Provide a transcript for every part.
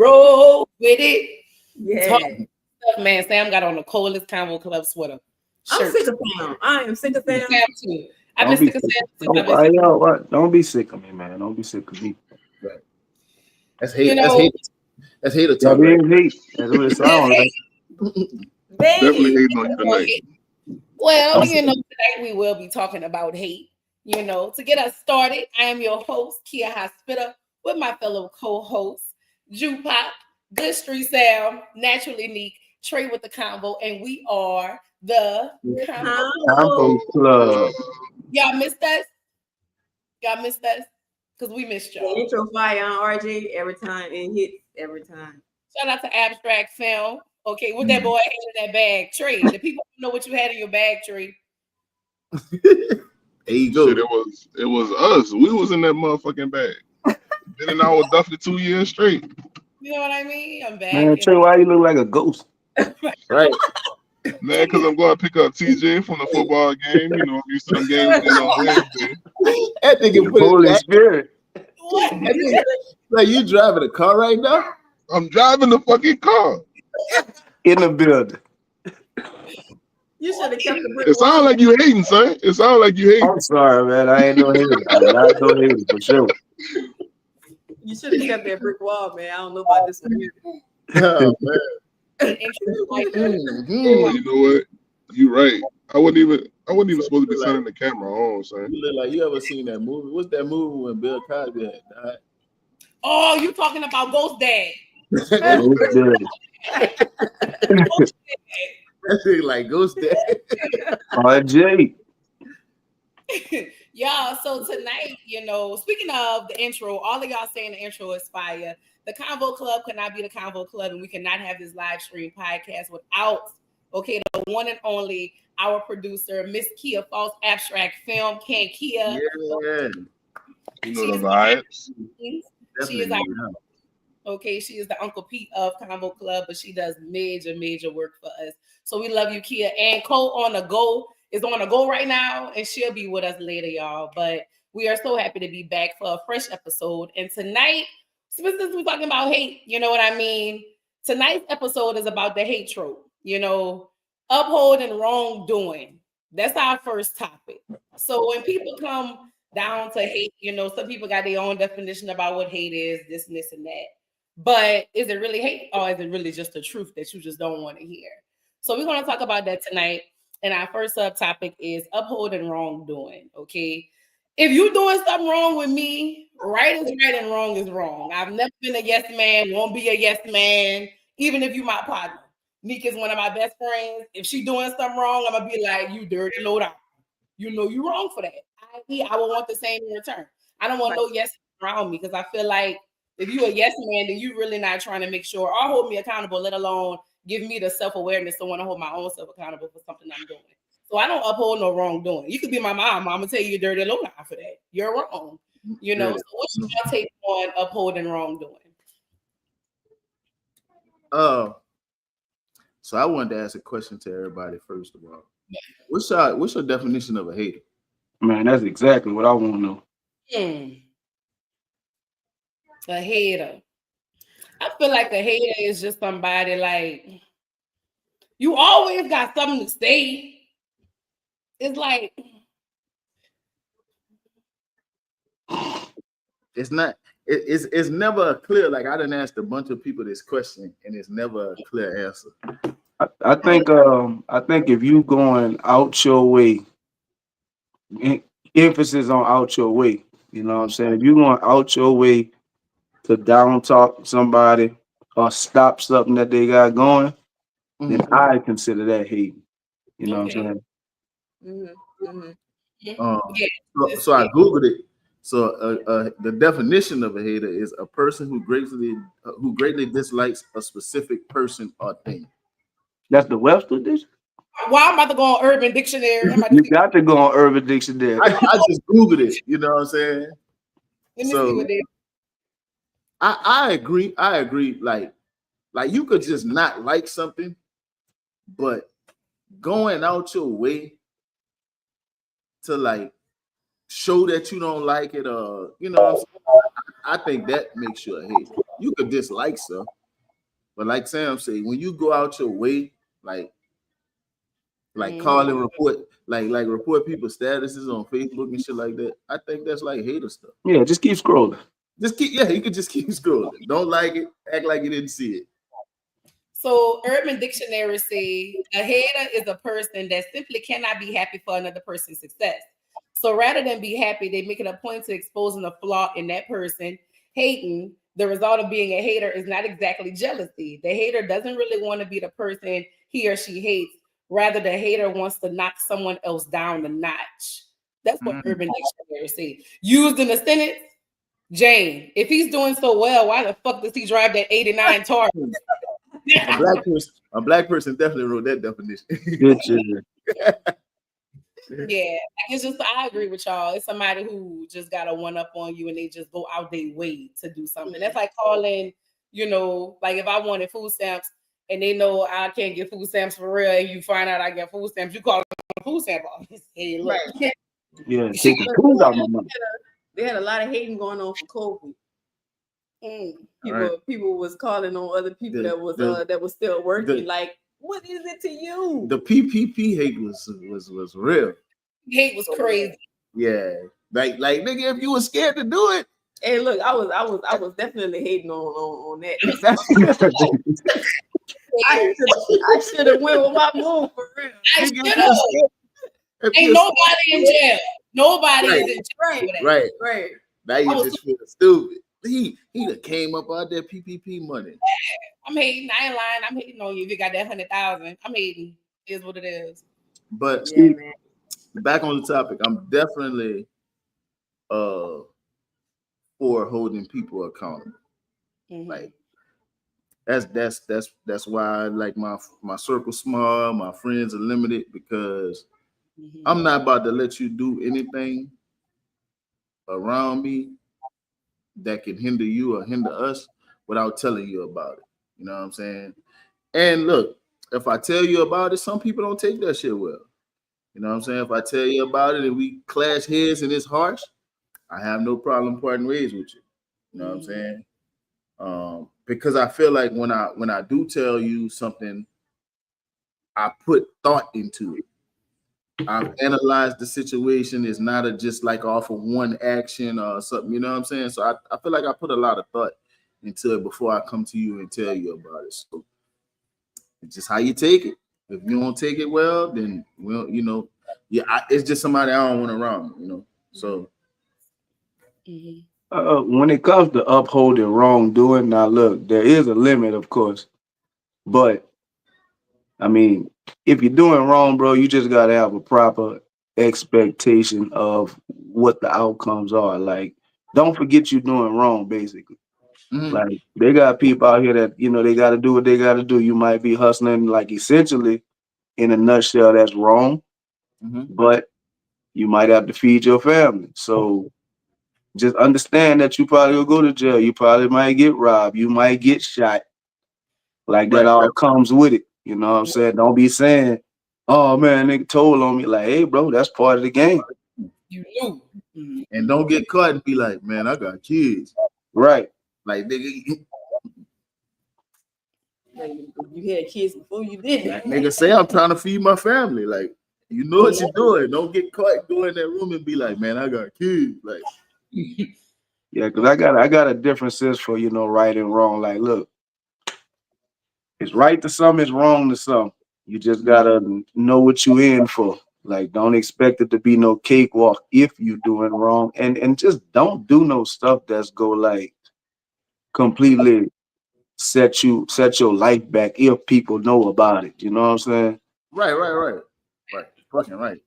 Roll with it. Yeah. Man, Sam got on the coldest Conveaux Club sweater. I'm sick of Sam. I am sick of Sam. Sam too. I've been sick of Sam. Don't be sick of me, man. Don't be sick of me. Right. That's hate. That's hate. That's hater talk. Right? Hate. That's what it sounds like. Definitely hating on you tonight. Well, tonight we will be talking about hate. To get us started, I am your host, Kia Hospital, with my fellow co-hosts, Jew Pop, Good Street Sam, Naturally Neek, Trey with the Convo, and we are the Conveaux Club. Y'all missed us? Because we missed y'all. The intro fire on RJ every time and hits every time. Shout out to Abstract Film. Okay, what that boy had in that bag, Trey. The people know what you had in your bag, Trey. There you go. Shit, it was us. We was in that motherfucking bag. Been in our duffy 2 years straight. You know what I mean? I'm back. Man, Trey, why you look like a ghost? Right. Man, because I'm going to pick up TJ from the football game. I'm used to them games on Wednesday. That nigga put Holy it back. Spirit. What? Like you driving a car right now? I'm driving the fucking car. In the building. You should have kept the brick. It sounds like you hating, son. It sounds like you hating. I'm sorry, man. I ain't no hater. Man. I ain't no hater for sure. You should have kept that brick wall, man. I don't know about this one. Oh man. You know what? You right. I wasn't even supposed to be turning the camera on, son. You look like you ever seen that movie? What's that movie when Bill Cosby had died? Oh, you talking about Ghost Dad? That thing like Ghost Dad. RJ. Y'all, so tonight, speaking of the intro, all of y'all saying the intro is fire. The Conveaux Club could not be the Conveaux Club, and we cannot have this live stream podcast without, the one and only, our producer, Miss Kia False Abstract Film, Kia. Yeah. You know the vibes. She is the Uncle Pete of Conveaux Club, but she does major work for us. So we love you, Kia. And Cole is on the go right now, and she'll be with us later, y'all. But we are so happy to be back for a fresh episode. And tonight, since we're talking about hate, you know what I mean? Tonight's episode is about the hate trope, upholding wrongdoing. That's our first topic. So when people come down to hate, some people got their own definition about what hate is, this and that. But is it really hate, or is it really just the truth that you just don't want to hear? So we're going to talk about that tonight. And our first subtopic is upholding wrongdoing, okay? If you're doing something wrong with me, right is right and wrong is wrong. I've never been a yes man, won't be a yes man, even if you my partner. Nick is one of my best friends. If she doing something wrong, I'm going to be like, you dirty low down. You know you wrong for that. I will want the same in return. I don't want no yes around me because I feel like if you a yes man, then you really not trying to make sure or hold me accountable, let alone give me the self-awareness to want to hold my own self accountable for something I'm doing. So I don't uphold no wrongdoing. You could be my mom. I'm gonna tell you you're dirty low down for that. You're wrong. So what's your take on upholding wrongdoing? So I wanted to ask a question to everybody first of all. Yeah. What's your definition of a hater? Man, that's exactly what I want to know. A hater. I feel like a hater is just somebody like you always got something to say. It's like it's not. It's never a clear. Like I done asked a bunch of people this question, and it's never a clear answer. I think if you going out your way, emphasis on out your way. You know what I'm saying? If you going out your way to down talk somebody or stop something that they got going, then I consider that hating. You know what I'm saying? So I googled it. So the definition of a hater is a person who greatly dislikes a specific person or thing. That's the Webster edition. Why I'm about to go on Urban Dictionary? You got to go on Urban Dictionary. I just googled it. You know what I'm saying? Let me see what they. I agree. I agree. Like you could just not like something, but going out your way to like show that you don't like it, or you know what I'm saying? I think that makes you a hater. You could dislike stuff, but like Sam said, when you go out your way, like call and report, like report people's statuses on Facebook and shit like that, I think that's like hater stuff. Yeah, just keep scrolling. You could just keep scrolling. Don't like it, act like you didn't see it. So Urban Dictionary say a hater is a person that simply cannot be happy for another person's success. So rather than be happy, they make it a point to exposing a flaw in that person. Hating, the result of being a hater is not exactly jealousy. The hater doesn't really want to be the person he or she hates. Rather, the hater wants to knock someone else down a notch. That's what Urban Dictionary say. Used in a sentence, Jane, if he's doing so well, why the fuck does he drive that 89 Taurus? A black person definitely wrote that definition. Yeah, it's just I agree with y'all. It's somebody who just got a one up on you and they just go out their way to do something. That's like calling, like if I wanted food stamps and they know I can't get food stamps for real, and you find out I get food stamps, you call the food stamp office. Hey, look. Right. Yeah, take the food out my mouth. They had a lot of hating going on for COVID. People was calling on other people that was still working. Like, what is it to you? The PPP hate was real. Hate was crazy. Yeah, like nigga, if you were scared to do it. Hey, look, I was definitely hating on that. I should have went with my move for real. I should have. Ain't nobody in jail. Nobody is in jail. Right. Now you just feel stupid. He done came up out that PPP money. I'm hating. I ain't lying. I'm hating on you. If you got that 100,000, I'm hating. It is what it is. But back on the topic, I'm definitely for holding people accountable. Like that's why I like my circle small, my friends are limited, because I'm not about to let you do anything around me that can hinder you or hinder us without telling you about it. You know what I'm saying? And look, if I tell you about it, some people don't take that shit well. You know what I'm saying? If I tell you about it and we clash heads and it's harsh, I have no problem parting ways with you. You know what I'm saying? Because I feel like when I do tell you something, I put thought into it. I've analyzed the situation. It's not just like off of one action or something, you know what I'm saying? So I feel like I put a lot of thought into it before I come to you and tell you about it. So it's just how you take it. If you don't take it well, then it's just somebody I don't want around, you know. So when it comes to upholding wrongdoing, now look, there is a limit, of course, but I mean, if you're doing wrong, bro, you just gotta have a proper expectation of what the outcomes are. Like, don't forget you're doing wrong, basically. Like, they got people out here that, they got to do what they got to do. You might be hustling, like, essentially, in a nutshell, that's wrong, but you might have to feed your family. So just understand that you probably will go to jail. You probably might get robbed. You might get shot. Like, that all comes with it. You know what I'm saying? Don't be saying, oh, man, nigga told on me. Like, hey, bro, that's part of the game. You knew. And don't get caught and be like, man, I got kids. Right. Like, nigga, you had kids before you did that. Nigga, say I'm trying to feed my family. Like, you know what you're doing. Don't get caught, go in that room and be like, man, I got kids. Like, Yeah, because I got a different sense for right and wrong. Like, look, it's right to some, it's wrong to some. You just gotta know what you in for. Like, don't expect it to be no cakewalk if you doing wrong, and just don't do no stuff that's go like completely set your life back if people know about it. You know what I'm saying? Right. Fucking right.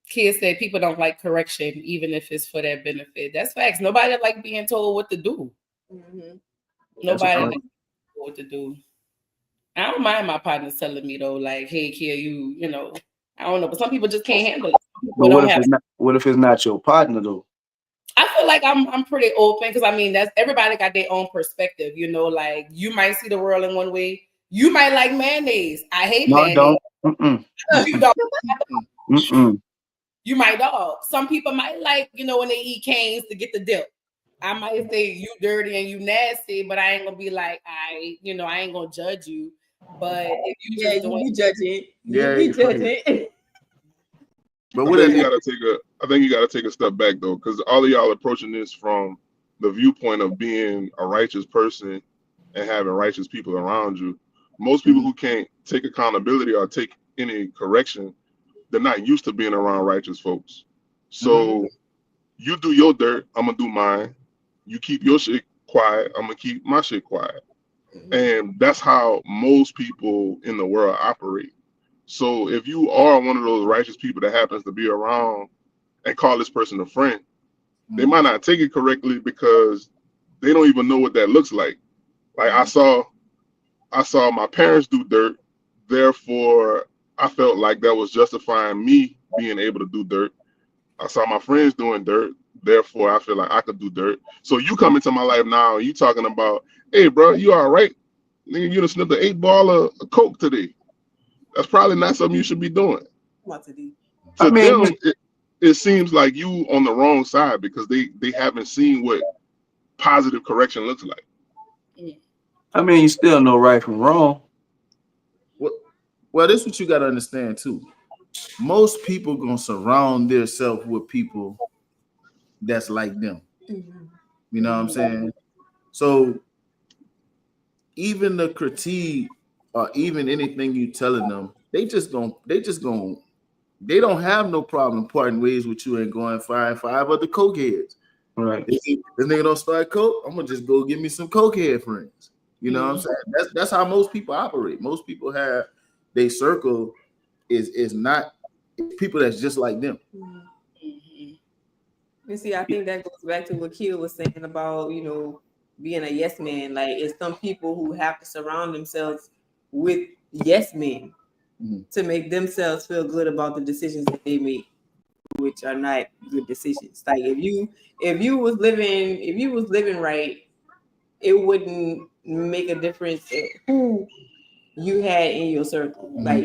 Kids say people don't like correction, even if it's for their benefit. That's facts. Nobody like being told what to do. Mm-hmm. Nobody like what to do. I don't mind my partners telling me though, like, "Hey, Kia, I don't know," but some people just can't handle it. But what if it's not your partner though? I feel like I'm pretty open because I mean that's everybody got their own perspective. Like you might see the world in one way. You might like mayonnaise. I hate mayonnaise. No, don't. You don't. Mm-mm. You might dog. Some people might like, when they eat canes to get the dip. I might say you dirty and you nasty, but I ain't gonna be like, I ain't gonna judge you. But if you just you be judging. Yeah, you be judging. But I think you gotta take a step back though, because all of y'all approaching this from the viewpoint of being a righteous person and having righteous people around you. Most people who can't take accountability or take any correction, they're not used to being around righteous folks. So you do your dirt, I'm gonna do mine. You keep your shit quiet, I'm gonna keep my shit quiet. And that's how most people in the world operate. So if you are one of those righteous people that happens to be around and call this person a friend, they might not take it correctly because they don't even know what that looks like. Like I saw my parents do dirt, therefore I felt like that was justifying me being able to do dirt. I saw my friends doing dirt, therefore I feel like I could do dirt. So you come into my life now and you talking about, hey bro, you all right? Nigga, you done sniffed an 8 ball of coke today. That's probably not something you should be doing. To them, it seems like you on the wrong side because they haven't seen what positive correction looks like. I mean, you still know right from wrong. Well, this is what you got to understand too. Most people gonna surround themselves with people that's like them. You know what I'm saying? So even the critique or even anything you telling them, they don't have no problem parting ways with you and going find 5 other cokeheads. Right. This nigga don't start coke, I'm gonna just go give me some cokehead friends. You know what I'm saying? That's how most people operate. Most people have their circle is not people that's just like them. You see, I think that goes back to what Kia was saying about, being a yes man. Like, it's some people who have to surround themselves with yes men to make themselves feel good about the decisions that they make, which are not good decisions. Like, if you was living right, it wouldn't make a difference who you had in your circle. Like,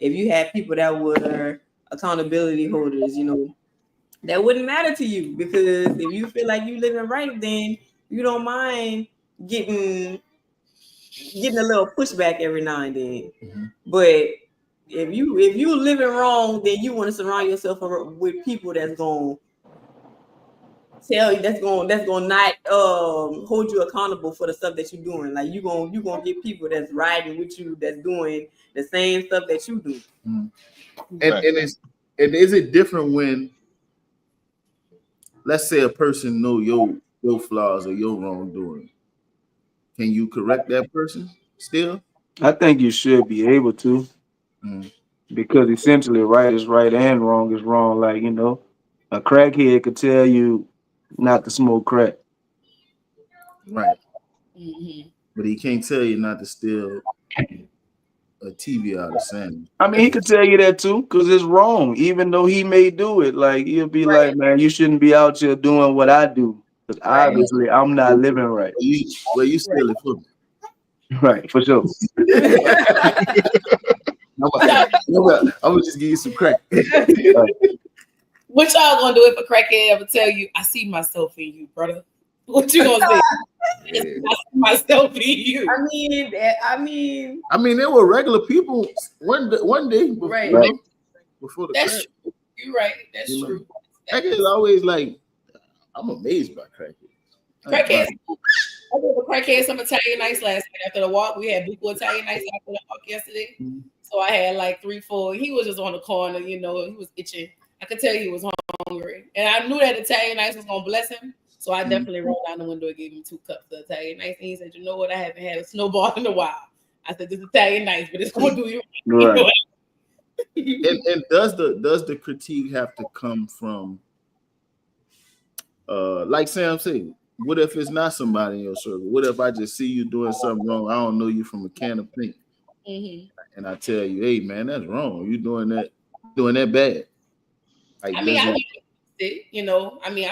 if you had people that were accountability holders, that wouldn't matter to you, because if you feel like you living right, then you don't mind getting a little pushback every now and then. But if you living wrong, then you want to surround yourself with people that's gonna tell you, that's gonna not hold you accountable for the stuff that you're doing. Like, you gonna get people that's riding with you, that's doing the same stuff that you do. And is it different when, let's say, a person know your flaws or your wrongdoing? Can you correct that person still? I think you should be able to, because essentially right is right and wrong is wrong. Like, a crackhead could tell you not to smoke crack. Right. But he can't tell you not to steal a TV out of Sammy. I mean, he could tell you that too, because it's wrong, even though he may do it. Like, he'll be like, man, you shouldn't be out here doing what I do, because obviously I'm not living right. You steal it for me. Right, for sure. I'm gonna just give you some crack. What y'all gonna do if a crackhead ever tell you, I see myself in you, brother? What you gonna say? I see myself in you. I mean, there were regular people one day before, right. Before the That's crack. true. You're right. That's true. Crackhead is always like, I'm amazed by crackhead. Crackheads. I did a crackhead some Italian nights last night after the walk. We had buku Italian nights after the walk yesterday. Mm-hmm. So I had like 3, 4. He was just on the corner, he was itching. I could tell he was hungry. And I knew that Italian nights was gonna bless him. So I definitely rolled down the window and gave him 2 cups of Italian nights. And he said, you know what? I haven't had a snowball in a while. I said, this is Italian nights, but it's gonna do you right. And does the critique have to come from like Sam said, what if it's not somebody in your circle? What if I just see you doing something wrong? I don't know you from a can of paint. Mm-hmm. And I tell you, hey man, that's wrong. You doing that bad. Like, I'm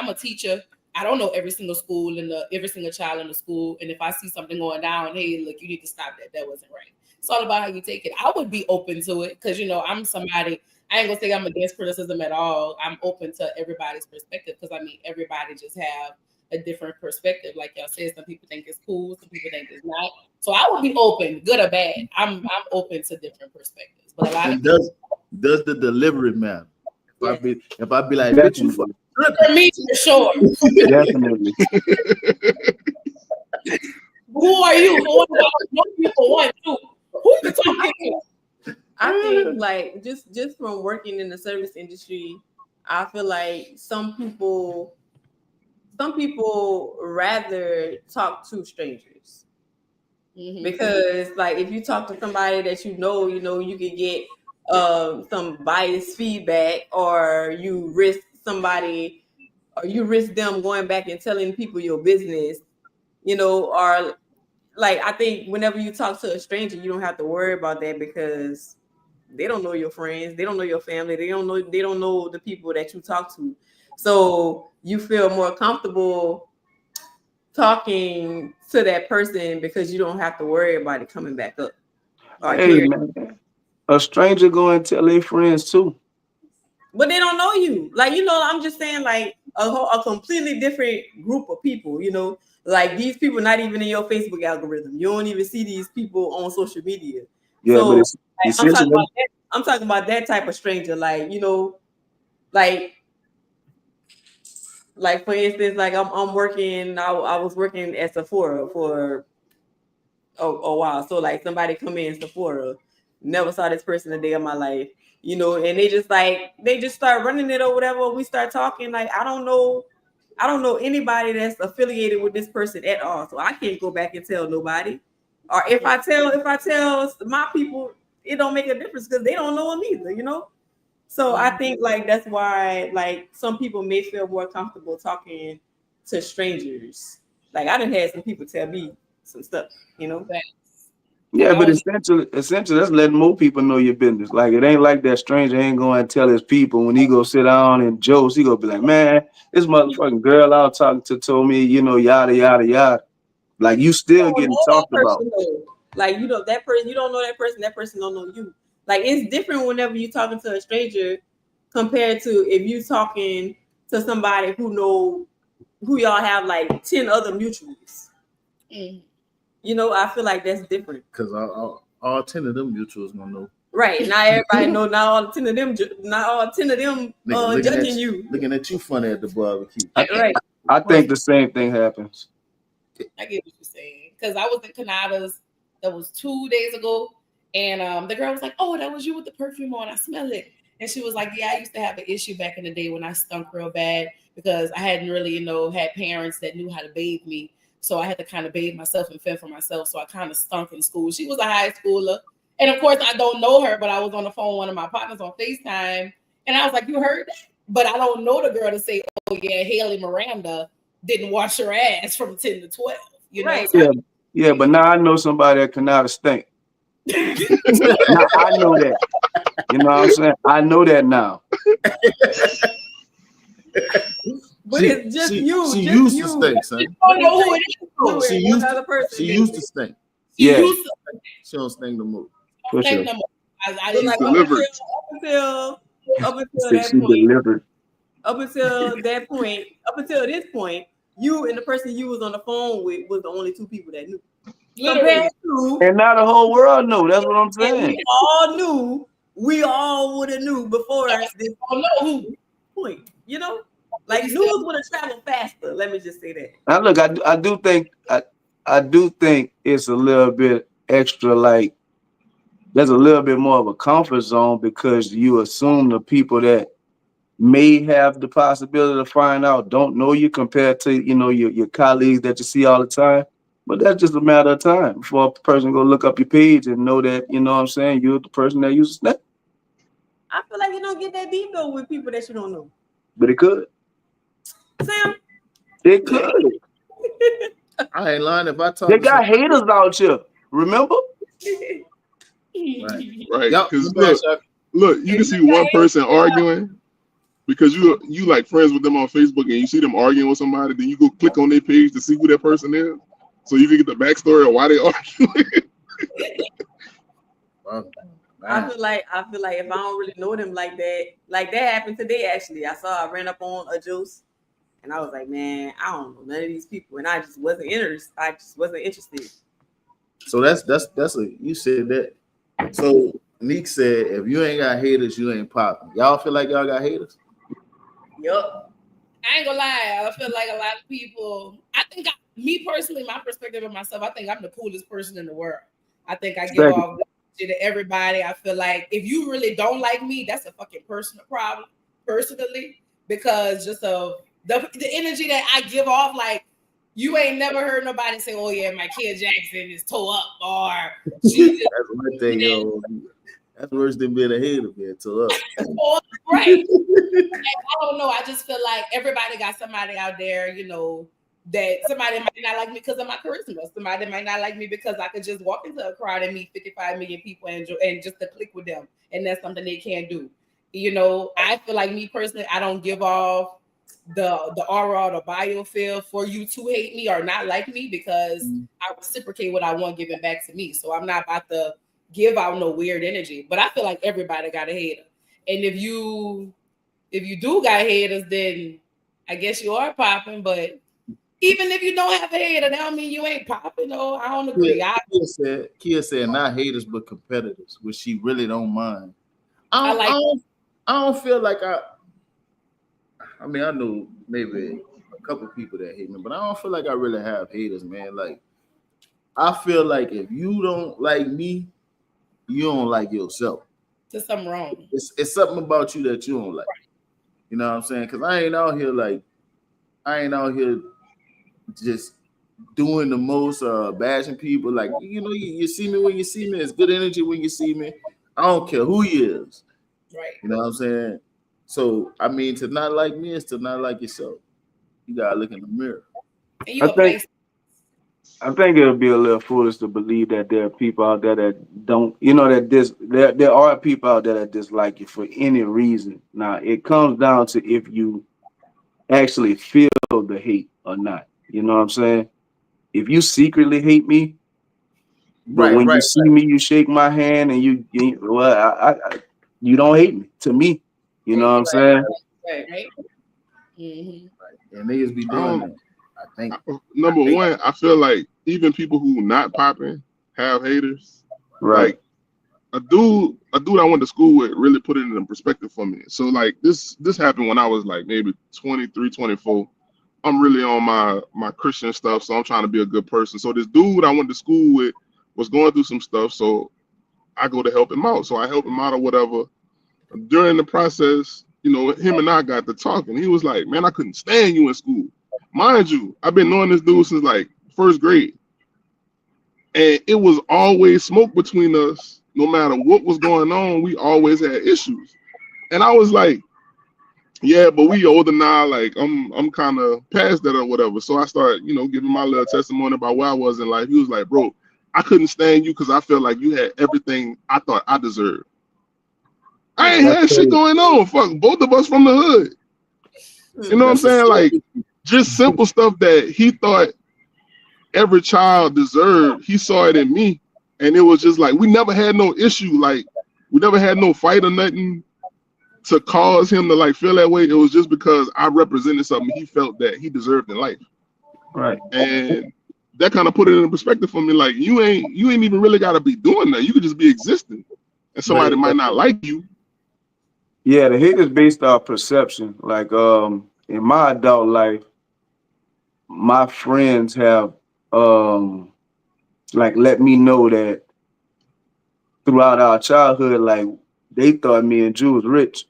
a teacher. I don't know every single school and every single child in the school. And if I see something going down, hey, look, you need to stop that. That wasn't right. It's all about how you take it. I would be open to it because, I'm somebody, I ain't gonna say I'm against criticism at all. I'm open to everybody's perspective because, everybody just have a different perspective. Like y'all said, some people think it's cool, some people think it's not. So I would be open, good or bad. I'm open to different perspectives. But a lot of does the delivery matter? If I be like, bitch, you for me, for sure. Definitely. Who are you? No people want to. Who you talking to? I think like just from working in the service industry, I feel like some people rather talk to strangers. Mm-hmm. Because like if you talk to somebody that you can get some biased feedback, or you risk them going back and telling people your business, or like I think whenever you talk to a stranger, you don't have to worry about that because they don't know your friends, they don't know your family, they don't know the people that you talk to. So you feel more comfortable talking to that person because you don't have to worry about it coming back up. Hey man, a stranger go and tell their friends too. But they don't know you. Like, I'm just saying like a completely different group of people, like these people not even in your Facebook algorithm. You don't even see these people on social media. Yeah, so, but it's I'm talking about that type of stranger, like, like for instance, like I'm working, I was working at Sephora for a while. So like somebody come in Sephora, never saw this person a day of my life, and they just start running it or whatever. We start talking, like I don't know anybody that's affiliated with this person at all. So I can't go back and tell nobody. Or if I tell my people, it don't make a difference because they don't know them either, So I think like that's why like some people may feel more comfortable talking to strangers. Like I done had some people tell me some stuff, Yeah, but essentially that's letting more people know your business. Like it ain't like that stranger ain't going to tell his people when he go sit down and jokes, he gonna be like, man, this motherfucking girl I was talking to told me, yada yada yada. Like you still getting talked about. Like that person, you don't know that person don't know you. Like it's different whenever you're talking to a stranger compared to if you talking to somebody who y'all have like 10 other mutuals. I feel like that's different. Because all 10 of them mutuals gonna know. Right. Now everybody know. Now all 10 of them judging you. Looking at you funny at the barbecue. Right. I think the same thing happens. I get what you're saying. Because I was in Canada's, that was 2 days ago. And the girl was like, oh, that was you with the perfume on. I smell it. And she was like, yeah, I used to have an issue back in the day when I stunk real bad because I hadn't really, had parents that knew how to bathe me. So I had to kind of bathe myself and fend for myself. So I kind of stunk in school. She was a high schooler. And of course, I don't know her, but I was on the phone with one of my partners on FaceTime. And I was like, you heard that? But I don't know the girl to say, oh, yeah, Haley Miranda didn't wash her ass from 10 to 12. Right. So yeah, but now I know somebody that cannot stink. Now I know that. You know what I'm saying? I know that now. But it's just you. She used to stink, son. You don't know who it is. She used to stink. Yeah. She don't stink no more. For sure. I didn't delivered. Up until this point, you and the person you was on the phone with was the only 2 people that knew. And now the whole world knew. That's what I'm saying. We all knew. We all would have knew before this point. Like news would have traveled faster. Let me just say that. Now look, I do think it's a little bit extra. Like there's a little bit more of a comfort zone because you assume the people that may have the possibility to find out don't know you compared to your colleagues that you see all the time. But that's just a matter of time before a person go look up your page and know that what I'm saying, you're the person that uses Snap. I feel like you don't get that deep though with people that you don't know. But it could. Sam, It could. I ain't lying if I talk. They got haters out here. Remember? Right. Because look, you can see one person arguing because you like friends with them on Facebook and you see them arguing with somebody, then you go click on their page to see who that person is, so you can get the backstory of why they arguing. I feel like if I don't really know them like that happened today. Actually, I ran up on a juice, and I was like, man, I don't know none of these people, and I just wasn't interested. So that's you said that. So Neek said, if you ain't got haters, you ain't popping. Y'all feel like y'all got haters? Yup. I ain't gonna lie. I feel like a lot of people. I think me personally, my perspective of myself, I think I'm the coolest person in the world. I think I give off to everybody. I feel like if you really don't like me, that's a fucking personal problem, personally, because just of the energy that I give off, like you ain't never heard nobody say, "Oh yeah, my kid Jackson is toe up," or she just, that's one thing, yo. That's worse than being a hater, man. Toe up. Right. I don't know. I just feel like everybody got somebody out there, that somebody might not like me because of my charisma. Somebody might not like me because I could just walk into a crowd and meet 55 million people and just to click with them. And that's something they can't do. I feel like me personally, I don't give off the aura or the biofilm for you to hate me or not like me because I reciprocate what I want given back to me. So I'm not about to give out no weird energy. But I feel like everybody got a hater. And if you do got haters, then I guess you are popping, but even if you don't have a hater, that don't mean you ain't popping. No, I don't agree. Kia said not haters but competitors, which she really don't mind. I don't feel like I mean, I know maybe a couple people that hate me, but I don't feel like I really have haters, man. Like, I feel like if you don't like me, you don't like yourself. There's something wrong. It's something about you that you don't like. Right. You know what I'm saying? Because I ain't out here just doing the most, bashing people. Like, you see me when you see me. It's good energy when you see me. I don't care who you is. Right. You know what I'm saying? So, I mean, to not like me is to not like yourself. You gotta look in the mirror. I think it'll be a little foolish to believe that there are people out there that don't, there are people out there that dislike you for any reason. Now, it comes down to if you actually feel the hate or not. You know what I'm saying? If you secretly hate me, but when you see me, you shake my hand and you don't hate me. To me, you know what I'm saying? Right. Mm-hmm. Right. And niggas be doing that. I think number one, I feel like even people who not popping have haters. Right. Like a dude I went to school with really put it in perspective for me. So like this happened when I was like maybe 23, 24. I'm really on my Christian stuff, so I'm trying to be a good person. So this dude I went to school with was going through some stuff, so I go to help him out. So I help him out or whatever. During the process, him and I got to talking. He was like, "Man, I couldn't stand you in school." Mind you, I've been knowing this dude since like first grade. And it was always smoke between us. No matter what was going on, we always had issues. And I was like, yeah, but we older now. Like I'm kind of past that or whatever. So I started, giving my little testimony about where I was in life. He was like, "Bro, I couldn't stand you because I felt like you had everything I thought I deserved. I ain't had shit going on. Fuck, both of us from the hood. You know what I'm saying? Like, just simple stuff that he thought every child deserved. He saw it in me. And it was just like, we never had no issue. Like, we never had no fight or nothing to cause him to like feel that way. It was just because I represented something he felt that he deserved in life. Right. And that kind of put it in perspective for me. Like, you ain't even really got to be doing that. You could just be existing. And somebody might not like you. Yeah, the hate is based off perception. Like, in my adult life, my friends have like let me know that throughout our childhood, like they thought me and Drew was rich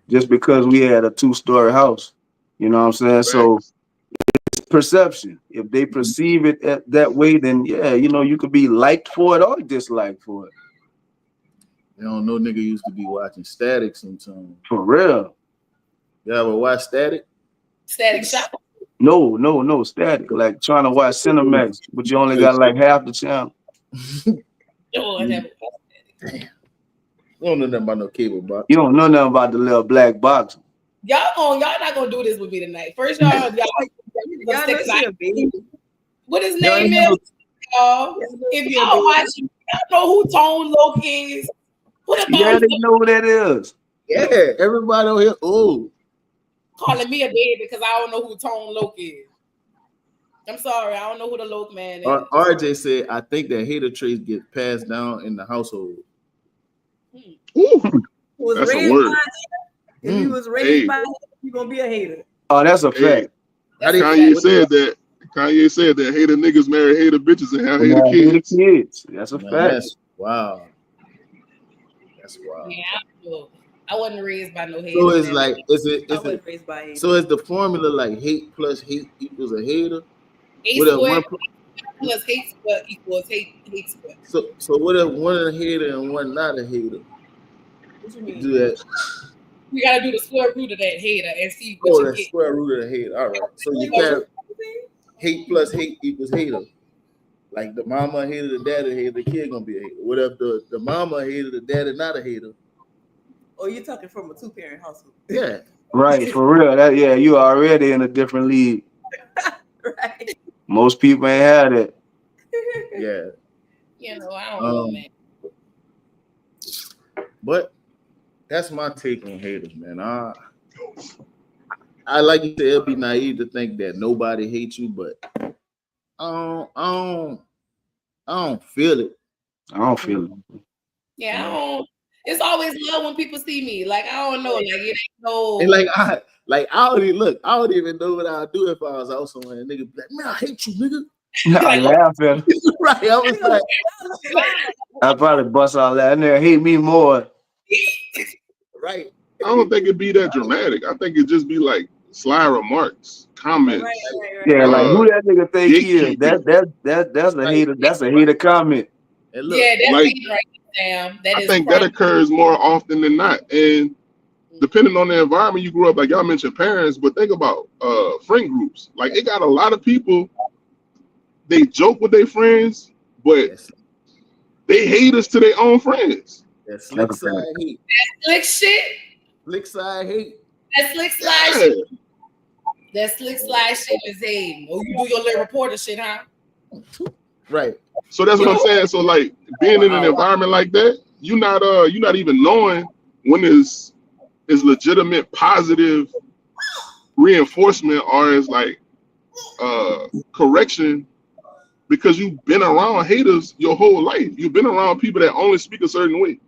just because we had a 2-story house. You know what I'm saying? So Facts. it's perception. If they perceive it that way, then yeah, you know, you could be liked for it or disliked for it. You know, no nigga used to be watching Static sometimes. For real. You ever watch Static? Static Shock. No, static. Like trying to watch Cinemax, but you only got like half the channel. Oh, I never. Damn. We don't know nothing about no cable box. You don't know nothing about the little black box. Y'all not gonna do this with me tonight. First, y'all Y'all know she a baby. what his name is, y'all. If y'all watching, y'all know who Tone Loc is. What about Yeah, they know who that is. Yeah, everybody on here. Oh, calling me a baby because I don't know who Tone Loc is? I'm sorry, I don't know who the Loc man is. RJ said, I think that hater traits get passed down in the household. Ooh, Was that's a raised word. by if you was raised by him, you're gonna be a hater. Oh, that's a fact. Kanye said that. Kanye said that hater niggas marry hater bitches and have hater kids. That's a Man, fact. that's wow. That's wild. Yeah, I wasn't raised by no haters. So it's like, I wasn't raised by haters. so is the formula like hate plus hate equals a hater? Hate What if square one, plus hate square equals hate square. so what if one is a hater and one not a hater? What you mean? Do that. We gotta do the square root of that hater and see what Oh, you the get. square root of the hate. All right. So you have hate plus hate equals hater. Like the mama hated the daddy hater, the kid gonna be a hater. What if the mama hated the daddy not a hater? Oh, you're talking from a 2-parent household. Yeah. Right, for real. That yeah, you already in a different league. Right. Most people ain't had it. Yeah. You know, I don't know, man. But that's my take on haters, man. I like you said, it'd be naive to think that nobody hates you, but I don't feel it. I don't feel it. Yeah, I don't. It's always love when people see me. Like, I don't know. Like, it ain't no. And I don't even know what I'd do if I was out somewhere and nigga be like, man, I hate you, nigga. I laugh at him. Right. I was like, I probably bust all that. And they hate me more. right. I don't think it'd be that dramatic. I think it'd just be like sly remarks, comments. Right. Yeah, like who that nigga think he is? gatekeeping. That's a hater. That's a hater comment. And look, Yeah, that's like, me right now. That I is think crime. that occurs more often than not. And depending on the environment you grew up, like y'all mentioned parents, but think about friend groups. Like it got a lot of people, they joke with their friends, but they hate us to their own friends. that slick side hate. Slick shit. Slick side hate. That slick slide shit. That slick slide shit is hating. Oh, you do your little reporter shit, huh? Right. So that's what I'm saying. So like being in an environment like that, you're not even knowing when is legitimate positive reinforcement or is like correction, because you've been around haters your whole life. You've been around people that only speak a certain way.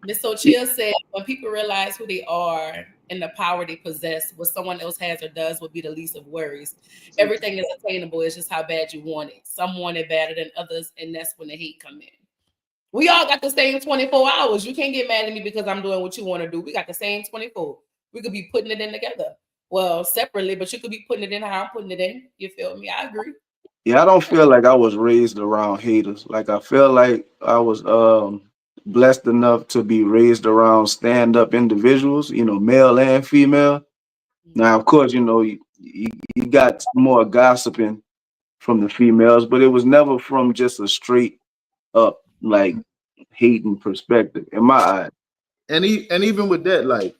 Miss O'Chill said, when people realize who they are and the power they possess, what someone else has or does will be the least of worries. Everything is attainable. It's just how bad you want it. Some want it better than others, and that's when the hate come in. We all got the same 24 hours. You can't get mad at me because I'm doing what you want to do. We got the same 24. We could be putting it in together. Well, separately, but you could be putting it in how I'm putting it in. You feel me? I agree. Yeah, I don't feel like I was raised around haters. Like I feel like I was blessed enough to be raised around stand-up individuals, you know, male and female. Now, of course, you know, you got more gossiping from the females, but it was never from just a straight up like hating perspective in my eyes. And even with that, like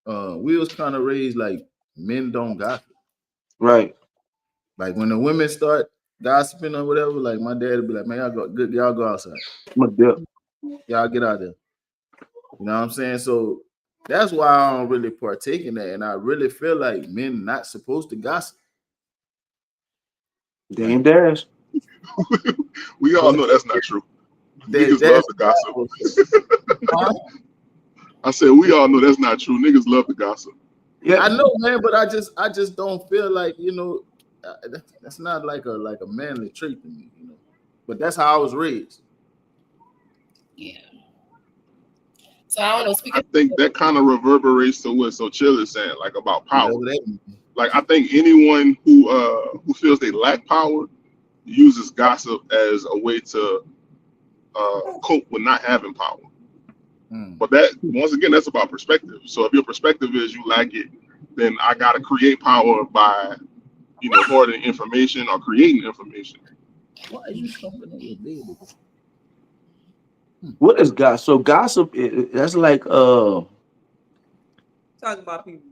we was kind of raised like men don't gossip. Right. Like when the women start gossiping or whatever, like my dad would be like, man, y'all go outside. Y'all get out there. You know what I'm saying? So that's why I don't really partake in that. And I really feel like men not supposed to gossip. Dame Dash. We all know that's not true. Niggas love to gossip. I said we all know that's not true. Niggas love to gossip. Yeah, I know, man, but I just don't feel like, that's not like a manly trait to me, But that's how I was raised. Yeah. So I don't know. I Speaking think that kind of reverberates to what So Chill is saying, like about power. Whatever that means. Like I think anyone who feels they lack power uses gossip as a way to cope with not having power. But that, once again, that's about perspective. So if your perspective is you lack it, then I gotta create power by, hoarding information or creating information. Why are you stomping on your bed? what is gossip? So gossip, that's like Talking about people.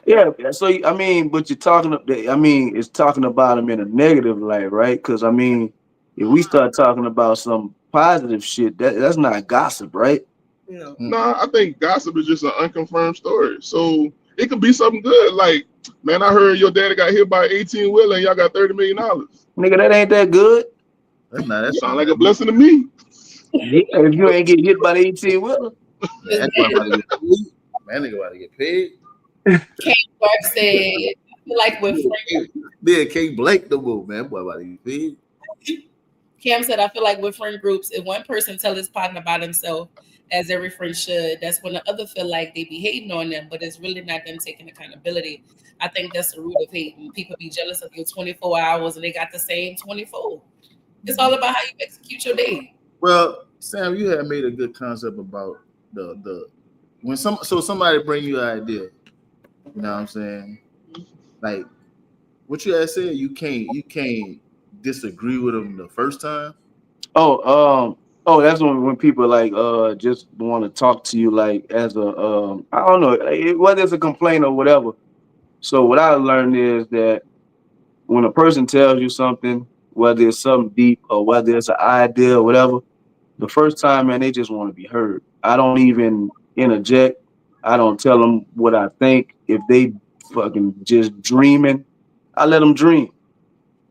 yeah. So I mean, but you're talking. I mean, it's talking about them in a negative light, right? Because I mean, if we start talking about some positive shit, that's not gossip, right? No. Nah, I think gossip is just an unconfirmed story. So it could be something good. Like, man, I heard your daddy got hit by an 18 wheeler and y'all got $30 million. Nigga, that ain't that good. That's not that Sound like a blessing to me. Yeah, if you ain't get hit by the 18 wheeler. Man, that boy about to get paid. Man, nigga about to get paid. Cam Clark said, I feel like with friend, Then K Blake the move, man. That boy about to get paid. Cam said, I feel like with friend groups, if one person tell his partner about himself, as every friend should, that's when the other feel like they be hating on them, but it's really not them taking accountability. I think that's the root of hating. People be jealous of your 24 hours and they got the same 24. It's all about how you execute your day. Well, Sam, you had made a good concept about the when somebody bring you an idea, you know what I'm saying? Like what you had said, you can't disagree with them the first time. That's when people like just want to talk to you like as a I don't know whether it's a complaint or whatever. So what I learned is that when a person tells you something, whether it's something deep or whether it's an idea or whatever, the first time, man, they just want to be heard. I don't even interject. I don't tell them what I think. If they fucking just dreaming, I let them dream.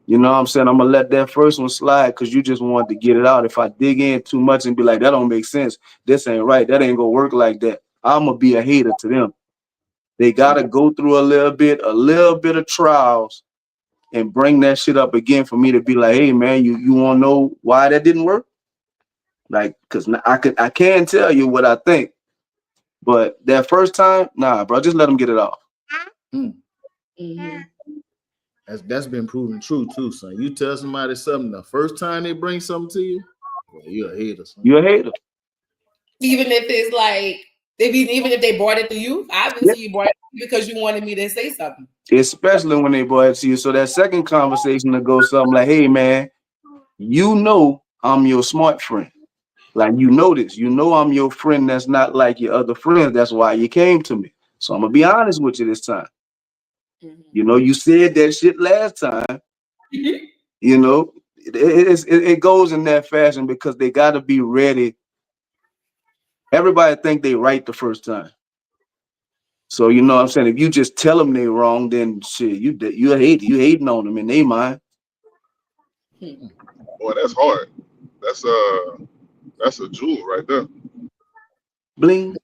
You know what I'm saying? I'm gonna let that first one slide because you just wanted to get it out. If I dig in too much and be like, that don't make sense. This ain't right. That ain't gonna work like that. I'm gonna be a hater to them. They gotta go through a little bit of trials and bring that shit up again for me to be like, hey man, you wanna know why that didn't work? Like, cause I can tell you what I think, but that first time, nah, bro, just let them get it off. Mm-hmm. That's been proven true too, son. You tell somebody something the first time they bring something to you, well, you're a hater, son. You a hater. Even if it's like, even if they brought it to you, obviously you brought it because you wanted me to say something. Especially when they brought it to you. So that second conversation to go something like, hey man, you know I'm your smart friend. Like you know this. You know I'm your friend that's not like your other friends. That's why you came to me. So I'm gonna be honest with you this time. Mm-hmm. You know, you said that shit last time. You know, it goes in that fashion because they gotta be ready. Everybody think they right the first time. So you know what I'm saying? If you just tell them they wrong, then shit, you hating on them in their mind. Boy, that's hard. That's a jewel right there. Bling.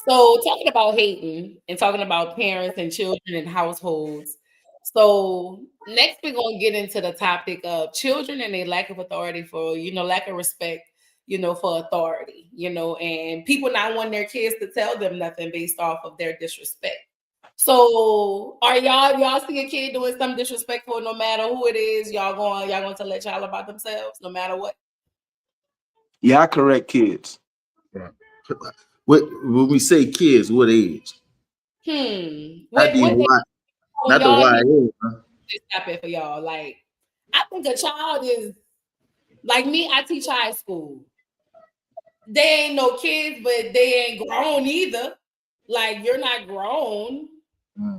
So talking about hating and talking about parents and children and households. So next we're gonna get into the topic of children and their lack of authority for, lack of respect, for authority, and people not wanting their kids to tell them nothing based off of their disrespect. So are y'all see a kid doing something disrespectful, no matter who it is, y'all going to let y'all about themselves, no matter what? Yeah, I correct kids. When we say kids, what age? What Not the y'all YA, huh? just stop it for y'all. Like, I think a child is like me. I teach high school. They ain't no kids, but they ain't grown either. Like, you're not grown.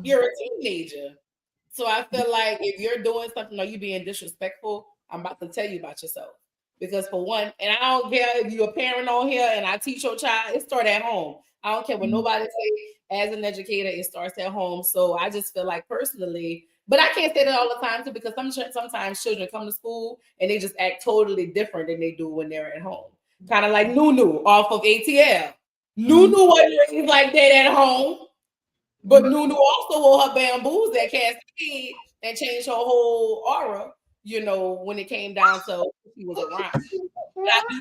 You're a teenager. So I feel like if you're doing something or you being disrespectful, I'm about to tell you about yourself. Because for one, and I don't care if you're a parent on here and I teach your child, it starts at home. I don't care what nobody say. As an educator, it starts at home. So I just feel like personally, but I can't say that all the time too, because sometimes children come to school and they just act totally different than they do when they're at home. Kind of like Nunu off of ATL. Nunu wasn't raised like that at home, but Nunu also wore her bamboos at Cascade and changed her whole aura, when it came down to who she was around. But I do,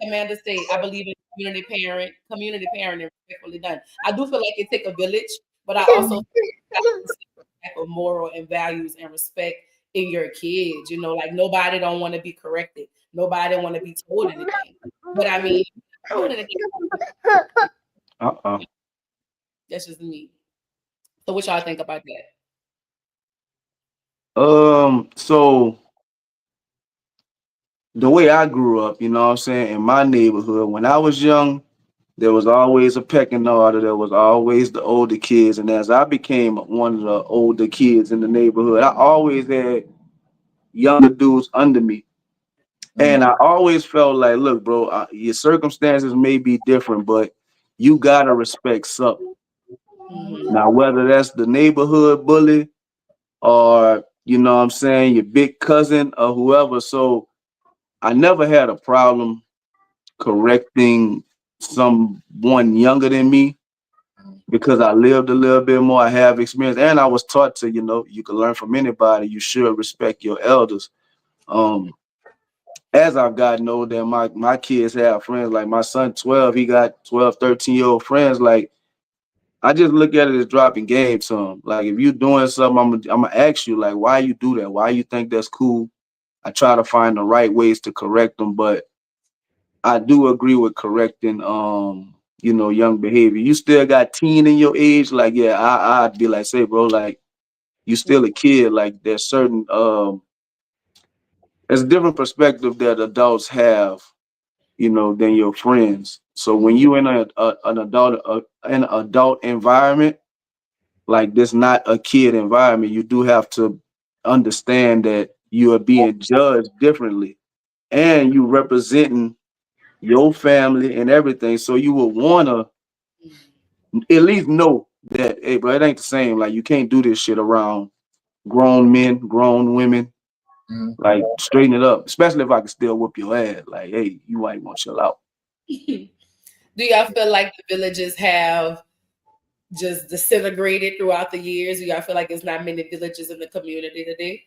Amanda say, I believe in community parenting, respectfully done. I do feel like it take a village, but I also type of moral and values and respect in your kids. Like nobody don't want to be corrected. Nobody want to be told anything. But I mean, told anything. That's just me. So what y'all think about that? So the way I grew up, you know what I'm saying, in my neighborhood, when I was young, there was always a pecking order. There was always the older kids. And as I became one of the older kids in the neighborhood, I always had younger dudes under me. And I always felt like, look, bro, your circumstances may be different, but you got to respect something. Now, whether that's the neighborhood bully or, you know what I'm saying, your big cousin or whoever. So I never had a problem correcting someone younger than me because I lived a little bit more. I have experience, and I was taught to, you can learn from anybody. You should respect your elders. As I've gotten older, my kids have friends. Like my son, 12, he got 12, 13-year-old friends. Like, I just look at it as dropping game to them. Like, if you're doing something, I'm gonna ask you, like, why you do that? Why you think that's cool? I try to find the right ways to correct them, but I do agree with correcting, young behavior. You still got teen in your age, like, yeah, I'd be like, say, bro, like, you still a kid. Like, there's certain, there's a different perspective that adults have, than your friends. So when you in an adult environment, like this, not a kid environment, you do have to understand that you are being judged differently, and you representing your family and everything. So you would want to at least know that, hey, bro, it ain't the same. Like, you can't do this shit around grown men, grown women. Like, straighten it up, especially if I can still whoop your ass. Like, hey, you ain't gonna chill out. that? Do y'all feel like the villages have just disintegrated throughout the years? Do y'all feel like there's not many villages in the community today?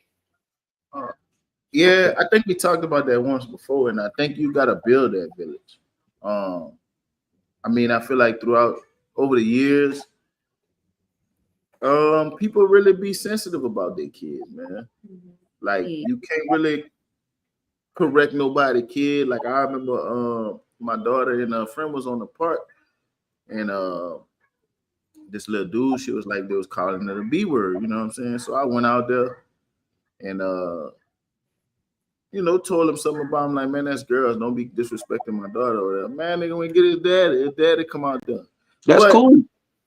Yeah, I think we talked about that once before, and I think you got to build that village. I mean, I feel like throughout over the years, people really be sensitive about their kids, man. Like, you can't really correct nobody kid. Like, I remember my daughter and a friend was on the park, and this little dude, she was like, they was calling her the B word, you know what I'm saying? So I went out there and told him something about him, like, man, that's girls, don't be disrespecting my daughter or whatever. Man, nigga, when get his daddy come out there. That's cool.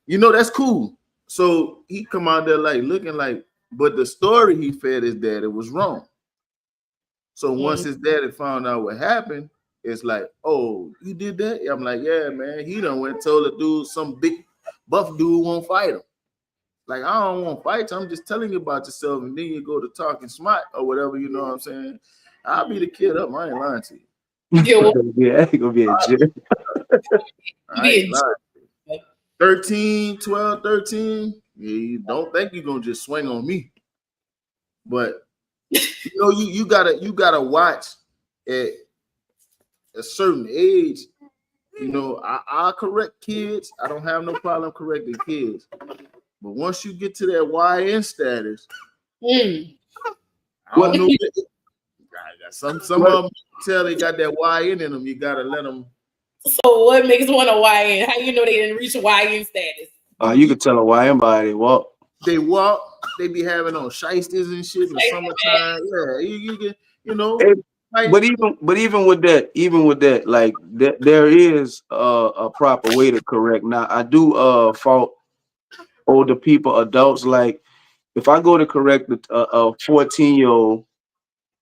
That's cool. So he come out there like looking like, but the story he fed his daddy was wrong. So once his daddy found out what happened, it's like, oh, you did that? I'm like, yeah, man. He done went and told the dude, some big buff dude won't fight him. Like, I don't want fights. I'm just telling you about yourself, and then you go to talking smart or whatever, you know what I'm saying? I'll be the kid up. I ain't lying to you. Yeah, I ain't gonna be a jerk. I ain't lying to you. 13, 12, 13. Yeah, you don't think you're gonna just swing on me. But you gotta watch at a certain age. I correct kids. I don't have no problem correcting kids. But once you get to that YN status, I don't know. Some of them tell they got that YN in them. You gotta let them. So what makes one a YN? How you know they didn't reach YN status? You can tell a YN by they walk. They walk. They be having on shysters and shit in the summertime. Yeah, you get, Like, but even with that, like there is a proper way to correct. Now, I do fault older people, adults. Like, if I go to correct a 14-year-old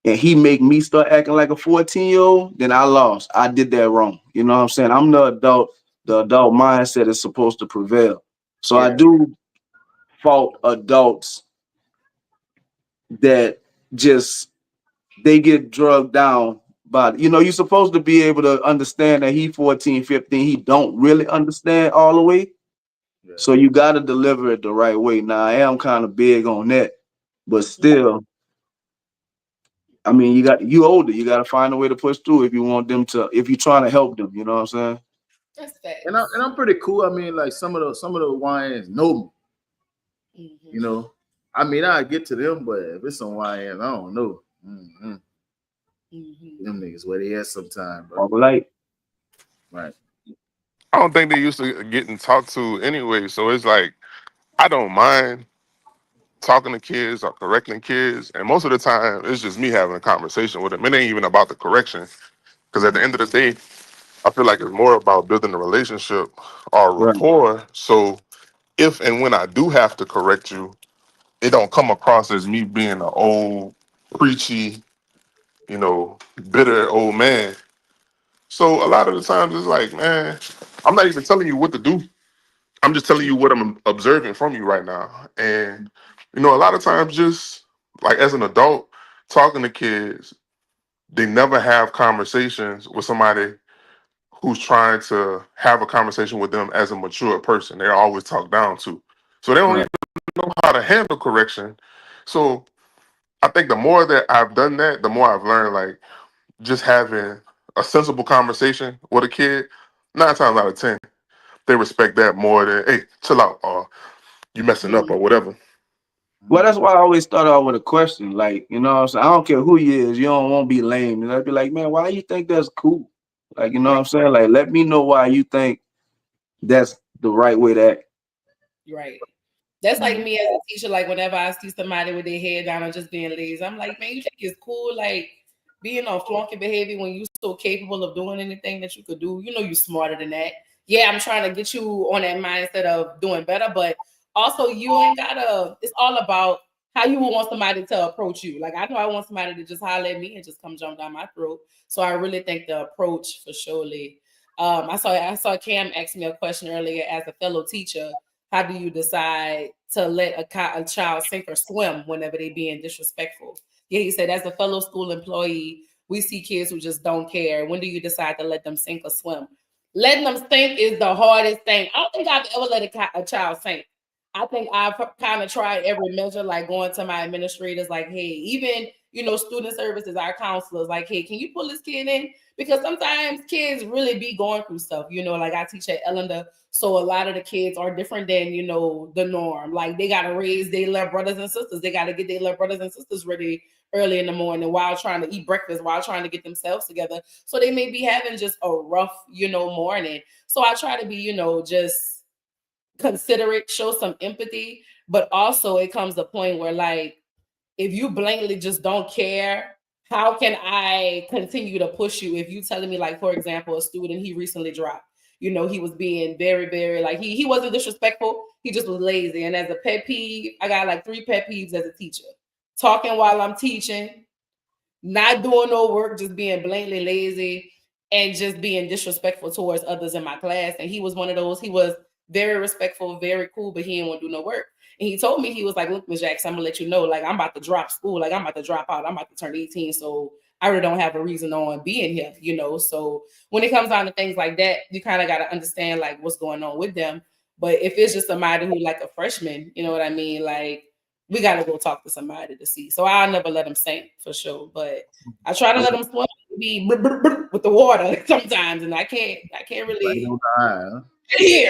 and he make me start acting like a 14-year-old, then I lost. I did that wrong. You know what I'm saying? I'm the adult. The adult mindset is supposed to prevail. So I do fault adults that just they get drugged down But you're supposed to be able to understand that he 14, 15, he don't really understand all the way. Yeah. So you got to deliver it the right way. Now I am kind of big on that, but still, I mean, you older, you got to find a way to push through if you want them to, if you're trying to help them. You know what I'm saying? That's facts. And I'm pretty cool. I mean, like some of the YNs know me. You know, I mean, I get to them, but if it's some YNs, I don't know. Them niggas where they at sometime, bro. Right. I don't think they used to getting talked to anyway. So it's like I don't mind talking to kids or correcting kids, and most of the time it's just me having a conversation with them. It ain't even about the correction, because at the end of the day, I feel like it's more about building a relationship or rapport. Right. So if and when I do have to correct you, it don't come across as me being an old, preachy, bitter old man. So a lot of the times it's like, man, I'm not even telling you what to do. I'm just telling you what I'm observing from you right now. And, a lot of times just like as an adult talking to kids, they never have conversations with somebody who's trying to have a conversation with them as a mature person. They're always talked down to. So they don't even know how to handle correction. So I think the more that I've done that, the more I've learned, like, just having a sensible conversation with a kid, 9 times out of 10, they respect that more than, hey, chill out, or you messing up, or whatever. Well, that's why I always start out with a question. Like, what I'm saying? I don't care who you is, you don't want to be lame. And I'd be like, man, why you think that's cool? Like, what I'm saying? Like, let me know why you think that's the right way to act. Right. That's like me as a teacher. Like whenever I see somebody with their head down or just being lazy, I'm like, man, you think it's cool, like being on flunky behavior when you're so capable of doing anything that you could do. You're smarter than that. Yeah, I'm trying to get you on that mindset of doing better, but also you ain't gotta. It's all about how you would want somebody to approach you. Like I know I want somebody to just holler at me and just come jump down my throat. So I really think the approach for surely. I saw Cam ask me a question earlier as a fellow teacher. How do you decide to let a child sink or swim whenever they being disrespectful? Yeah, he said, as a fellow school employee, we see kids who just don't care. When do you decide to let them sink or swim? Letting them sink is the hardest thing. I don't think I've ever let a child sink. I think I've kind of tried every measure, like going to my administrators, like, hey, even, student services, our counselors, like, hey, can you pull this kid in? Because sometimes kids really be going through stuff, like I teach at Ellender. So a lot of the kids are different than, the norm. Like they got to raise their little brothers and sisters. They got to get their little brothers and sisters ready early in the morning while trying to eat breakfast, while trying to get themselves together. So they may be having just a rough, morning. So I try to be, just considerate, show some empathy, but also it comes a point where like, if you blatantly just don't care, how can I continue to push you? If you telling me, like, for example, a student he recently dropped, he was being very, very, like, he wasn't disrespectful. He just was lazy. And as a pet peeve, I got like 3 pet peeves as a teacher. Talking while I'm teaching, not doing no work, just being blatantly lazy, and just being disrespectful towards others in my class. And he was one of those. He was very respectful, very cool, but he didn't want to do no work. And he told me, he was like, look, Ms. Jackson, I'm gonna let you know, like, I'm about to drop school, like I'm about to drop out, I'm about to turn 18. So I really don't have a reason on being here, So when it comes down to things like that, you kind of got to understand like what's going on with them. But if it's just somebody who like a freshman, you know what I mean? Like, we got to go talk to somebody to see. So I'll never let them sink for sure. But I try to let them swim, be with the water sometimes. And I can't really hear. Hey,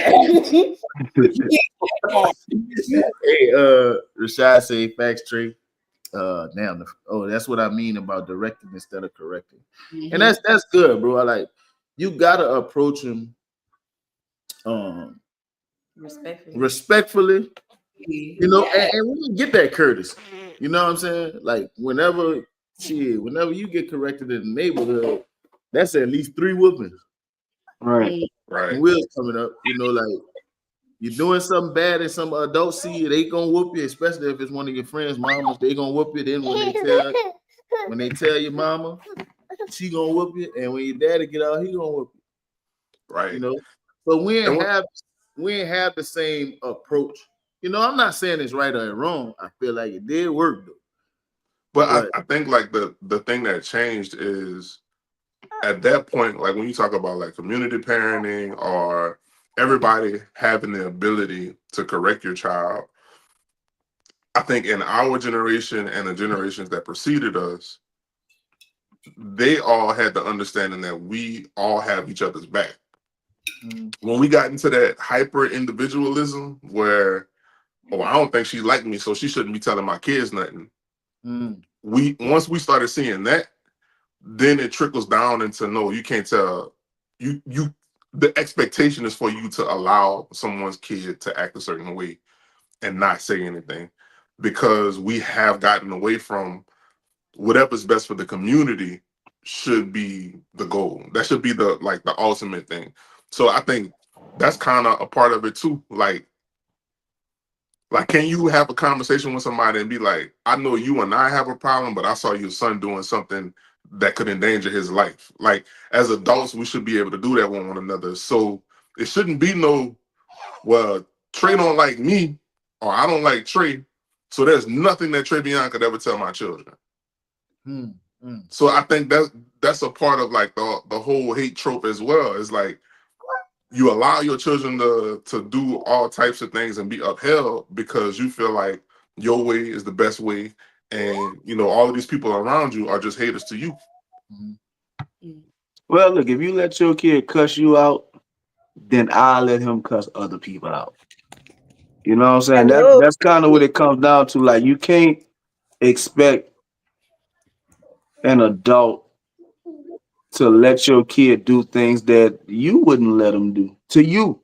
Rashad say facts tree. That's what I mean about directing instead of correcting. And that's good, bro. I like, you gotta approach him respectfully. And we can get that courtesy. You know what I'm saying? Like whenever you get corrected in the neighborhood, that's at least 3 whoopings. Right. Wheels coming up, like you're doing something bad and some adults see you, they gonna whoop you, especially if it's one of your friends' mamas, they gonna whoop you. Then when they tell your mama, she gonna whoop you, and when your daddy get out, he gonna whoop you. Right. So we ain't have the same approach. I'm not saying it's right or wrong. I feel like it did work though. But I think like the thing that changed is at that point, like when you talk about like community parenting or everybody having the ability to correct your child, I think in our generation and the generations that preceded us, they all had the understanding that we all have each other's back. When we got into that hyper individualism where, oh, I don't think she liked me, so she shouldn't be telling my kids nothing. Once we started seeing that, then it trickles down into no, you can't tell you the expectation is for you to allow someone's kid to act a certain way and not say anything, because we have gotten away from whatever's best for the community should be the goal. That should be the ultimate thing. So I think that's kind of a part of it too. Like, can you have a conversation with somebody and be like, I know you and I have a problem, but I saw your son doing something that could endanger his life. Like, as adults, we should be able to do that with one another. So it shouldn't be no, well, Trey don't like me or I don't like Trey. So there's nothing that Travion could ever tell my children. So I think that's a part of like the whole hate trope as well. It's like, you allow your children to do all types of things and be upheld because you feel like your way is the best way, and all of these people around you are just haters to you. Well, look, if you let your kid cuss you out, then I'll let him cuss other people out. You know what I'm saying? That's kind of what it comes down to. Like, you can't expect an adult to let your kid do things that you wouldn't let them do to you.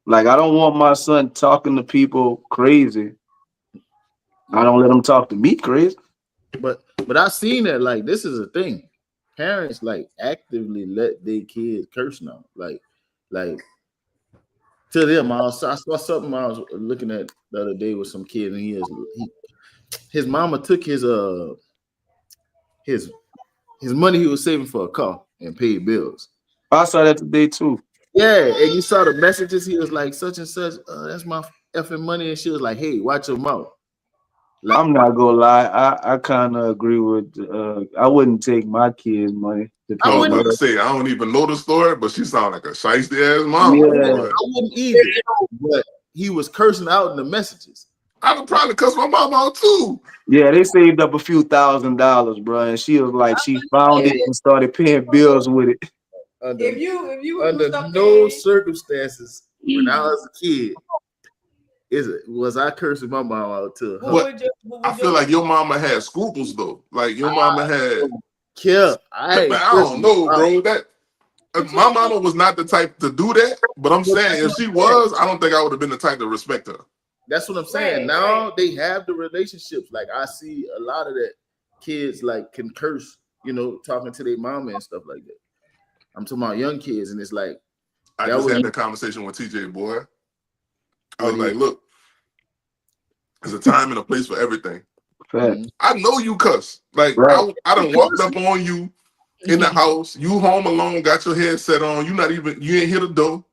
Like, I don't want my son talking to people crazy. I don't let him talk to me crazy. But I've seen that, like, this is a thing. Parents like actively let their kids curse now. Like to them. I saw something I was looking at the other day with some kid, and his mama took his money he was saving for a car and paid bills. I saw that today too. Yeah, and you saw the messages. He was like, such and such, that's my effing money, and she was like, hey, watch your mouth. Like, I'm not gonna lie, I kind of agree with. I wouldn't take my kids' money. I was about to say, I don't even know the story, but she sounded like a shiesty ass mom. Yeah. I wouldn't either, but he was cursing out in the messages. I would probably cuss my mom out too. Yeah, they saved up a few $1,000s, bro, and she was like, she found it and started paying bills with it. If you under no circumstances, when I was a kid, was I cursing my mom out too? I feel like your mama had scruples though. Like your mama had. Yeah, I don't know, bro. That my mama was not the type to do that. But I'm saying if she was, I don't think I would have been the type to respect her. That's what I'm saying. Now they have the relationships. Like I see a lot of that kids like can curse, talking to their mama and stuff like that. I'm talking about young kids, and it's like I just had that conversation with TJ, boy. I was like, look, there's a time and a place for everything. I know you cuss. Like I done walked up on you in the house. You home alone, got your headset on. You ain't hit the door.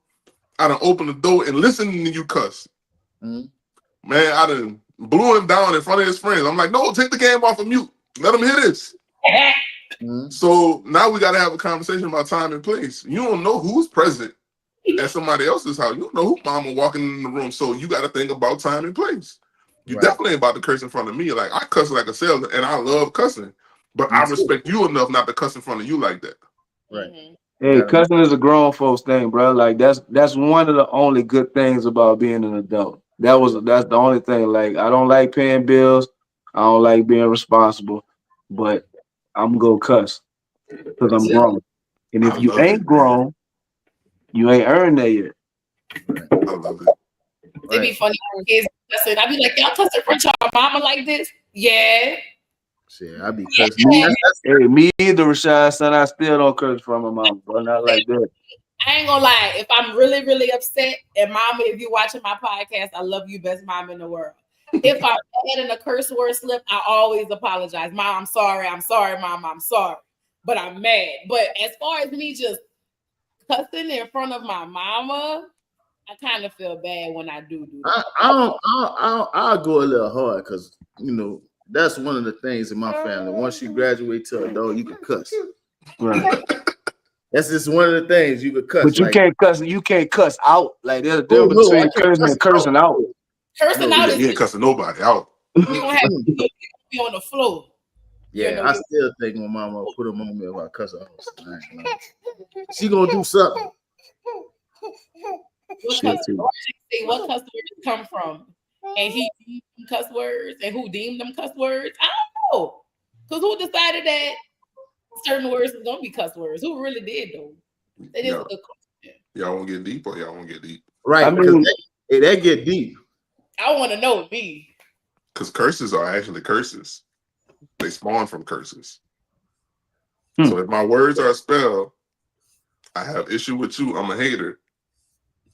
I done opened the door and listening to you cuss. Man, I done blew him down in front of his friends. I'm like, no, take the game off of mute. Let him hear this. So now we got to have a conversation about time and place. You don't know who's present at somebody else's house. You don't know who mama walking in the room. So you got to think about time and place. You definitely ain't about to curse in front of me. Like, I cuss like a sailor, and I love cussing. But I respect you enough not to cuss in front of you like that. Right. Hey, cussing is a grown folks thing, bro. Like, that's one of the only good things about being an adult. That's the only thing. Like, I don't like paying bills. I don't like being responsible. But I'm gonna cuss because I'm grown. And if you ain't grown, you ain't earned that yet. I love it. It'd be funny when kids cussing. I'd be like, y'all cuss in front of your mama like this? Yeah. Shit, I be cussing. Hey, me either, Rashad, son. I still don't curse from my mom, but not like that. I ain't gonna lie. If I'm really, really upset, and mama, if you're watching my podcast, I love you, best mom in the world. If I'm adding a curse word slip, I always apologize. Mom, I'm sorry. I'm sorry, mom. I'm sorry. But I'm mad. But as far as me just cussing in front of my mama, I kind of feel bad when I do that. I'll go a little hard because that's one of the things in my family. Once you graduate to adult, you can cuss. Right. That's just one of the things you could cuss. But you like, can't cuss. You can't cuss out. Like there's a oh difference no, I between can't cursing cuss and cursing out. Cursing No, out You is ain't cussing nobody out. you gonna have to be on the floor. Yeah, You know, I still think my mama put them on me if I cuss her out. She gonna do something. What cuss words come from? And he deemed them cuss words, and who deemed them cuss words? I don't know. Because who decided that certain words was gonna be cuss words? Who really did though? That is a good question. Y'all won't get deep or y'all won't get deep? Right, I because mean, that get deep. I want to know me. Because curses are actually curses. They spawn from curses. So if my words are a spell, I have issue with you, I'm a hater,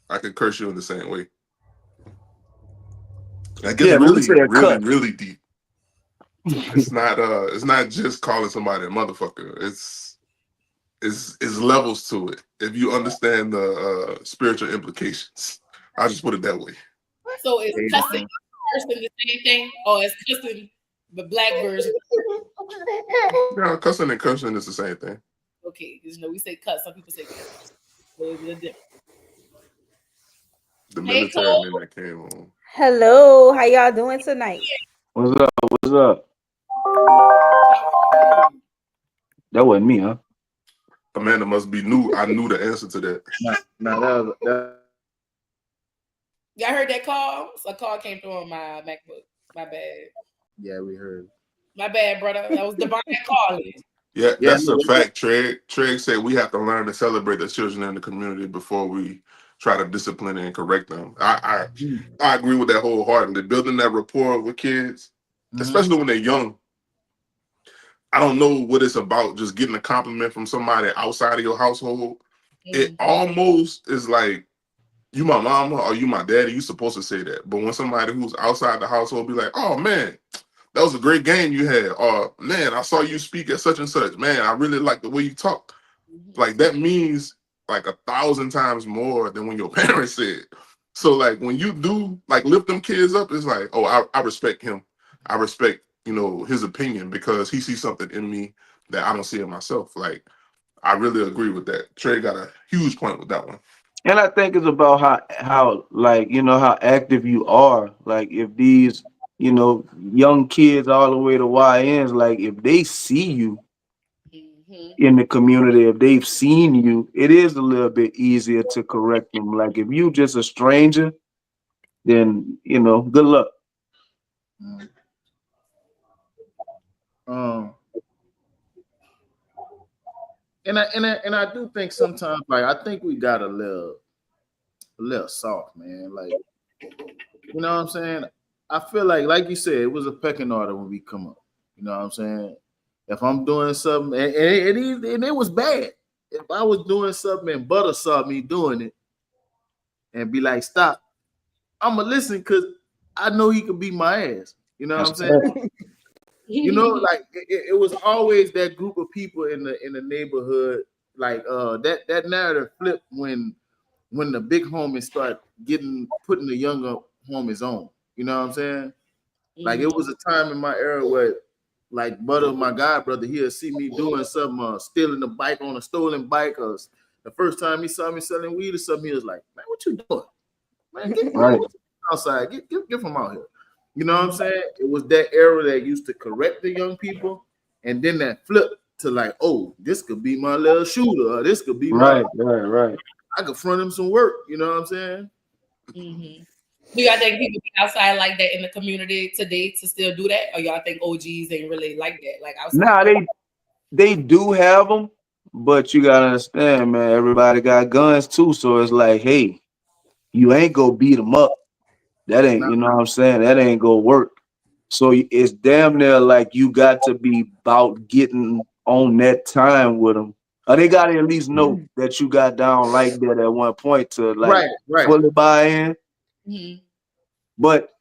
I can curse you in the same way. That gets really deep. It's not just calling somebody a motherfucker. It's levels to it. If you understand the spiritual implications, I'll just put it that way. So is cussing the same thing, or is cussing the black version? Yeah, cussing and cursing is the same thing. Okay, because we say cuss. Some people say cuss. So it's a little different. The military men that came on. Hello, how y'all doing tonight? What's up? What's up? That wasn't me, huh? Amanda must be new. I knew the answer to that. No, Y'all heard that call? A call came through on my MacBook. My bad. Yeah, we heard. My bad, brother. That was Devon calling. Yeah, that's a fact. Treg said we have to learn to celebrate the children in the community before we try to discipline and correct them. I agree with that wholeheartedly. Building that rapport with kids, especially when they're young. I don't know what it's about. Just getting a compliment from somebody outside of your household. It almost is like, you my mama or you my daddy, you supposed to say that. But when somebody who's outside the household be like, oh man, that was a great game you had. Or man, I saw you speak at such and such. Man, I really like the way you talk. Like that means like 1,000 times more than when your parents said. So like when you do like lift them kids up, it's like, oh, I respect him. I respect, his opinion because he sees something in me that I don't see in myself. Like I really agree with that. Trey got a huge point with that one. And I think it's about how like how active you are. Like if these young kids all the way to YNs, like if they see you in the community, if they've seen you, it is a little bit easier to correct them. Like if you just a stranger, then good luck. And I do think sometimes, like I think we got a little soft, man. Like, you know what I'm saying? I feel like you said, it was a pecking order when we come up. You know what I'm saying? If I'm doing something, and it was bad. If I was doing something and Butter saw me doing it and be like, stop, I'ma listen because I know he could beat my ass. You know what I'm saying? Like it was always that group of people in the neighborhood. Like that narrative flipped when the big homies start putting the younger homies on. You know what I'm saying? Like it was a time in my era where like Butter, my god brother, he'll see me doing something, stealing a bike on a stolen bike, or the first time he saw me selling weed or something, he was like, man, what you doing? Man, get outside, get from out here. You know what I'm saying? It was that era that used to correct the young people, and then that flip to like, oh, this could be my little shooter, or this could be right. I could front him some work. You know what I'm saying? Do y'all think people be outside like that in the community today to still do that, or y'all think OGs ain't really like that? Like outside? Nah, they do have them, but you gotta understand, man. Everybody got guns too, so it's like, hey, you ain't go beat them up. That ain't, you know what I'm saying? That ain't gonna work. So it's damn near like you got to be about getting on that time with them. Or they gotta at least know that you got down like that at one point to like fully buy in. But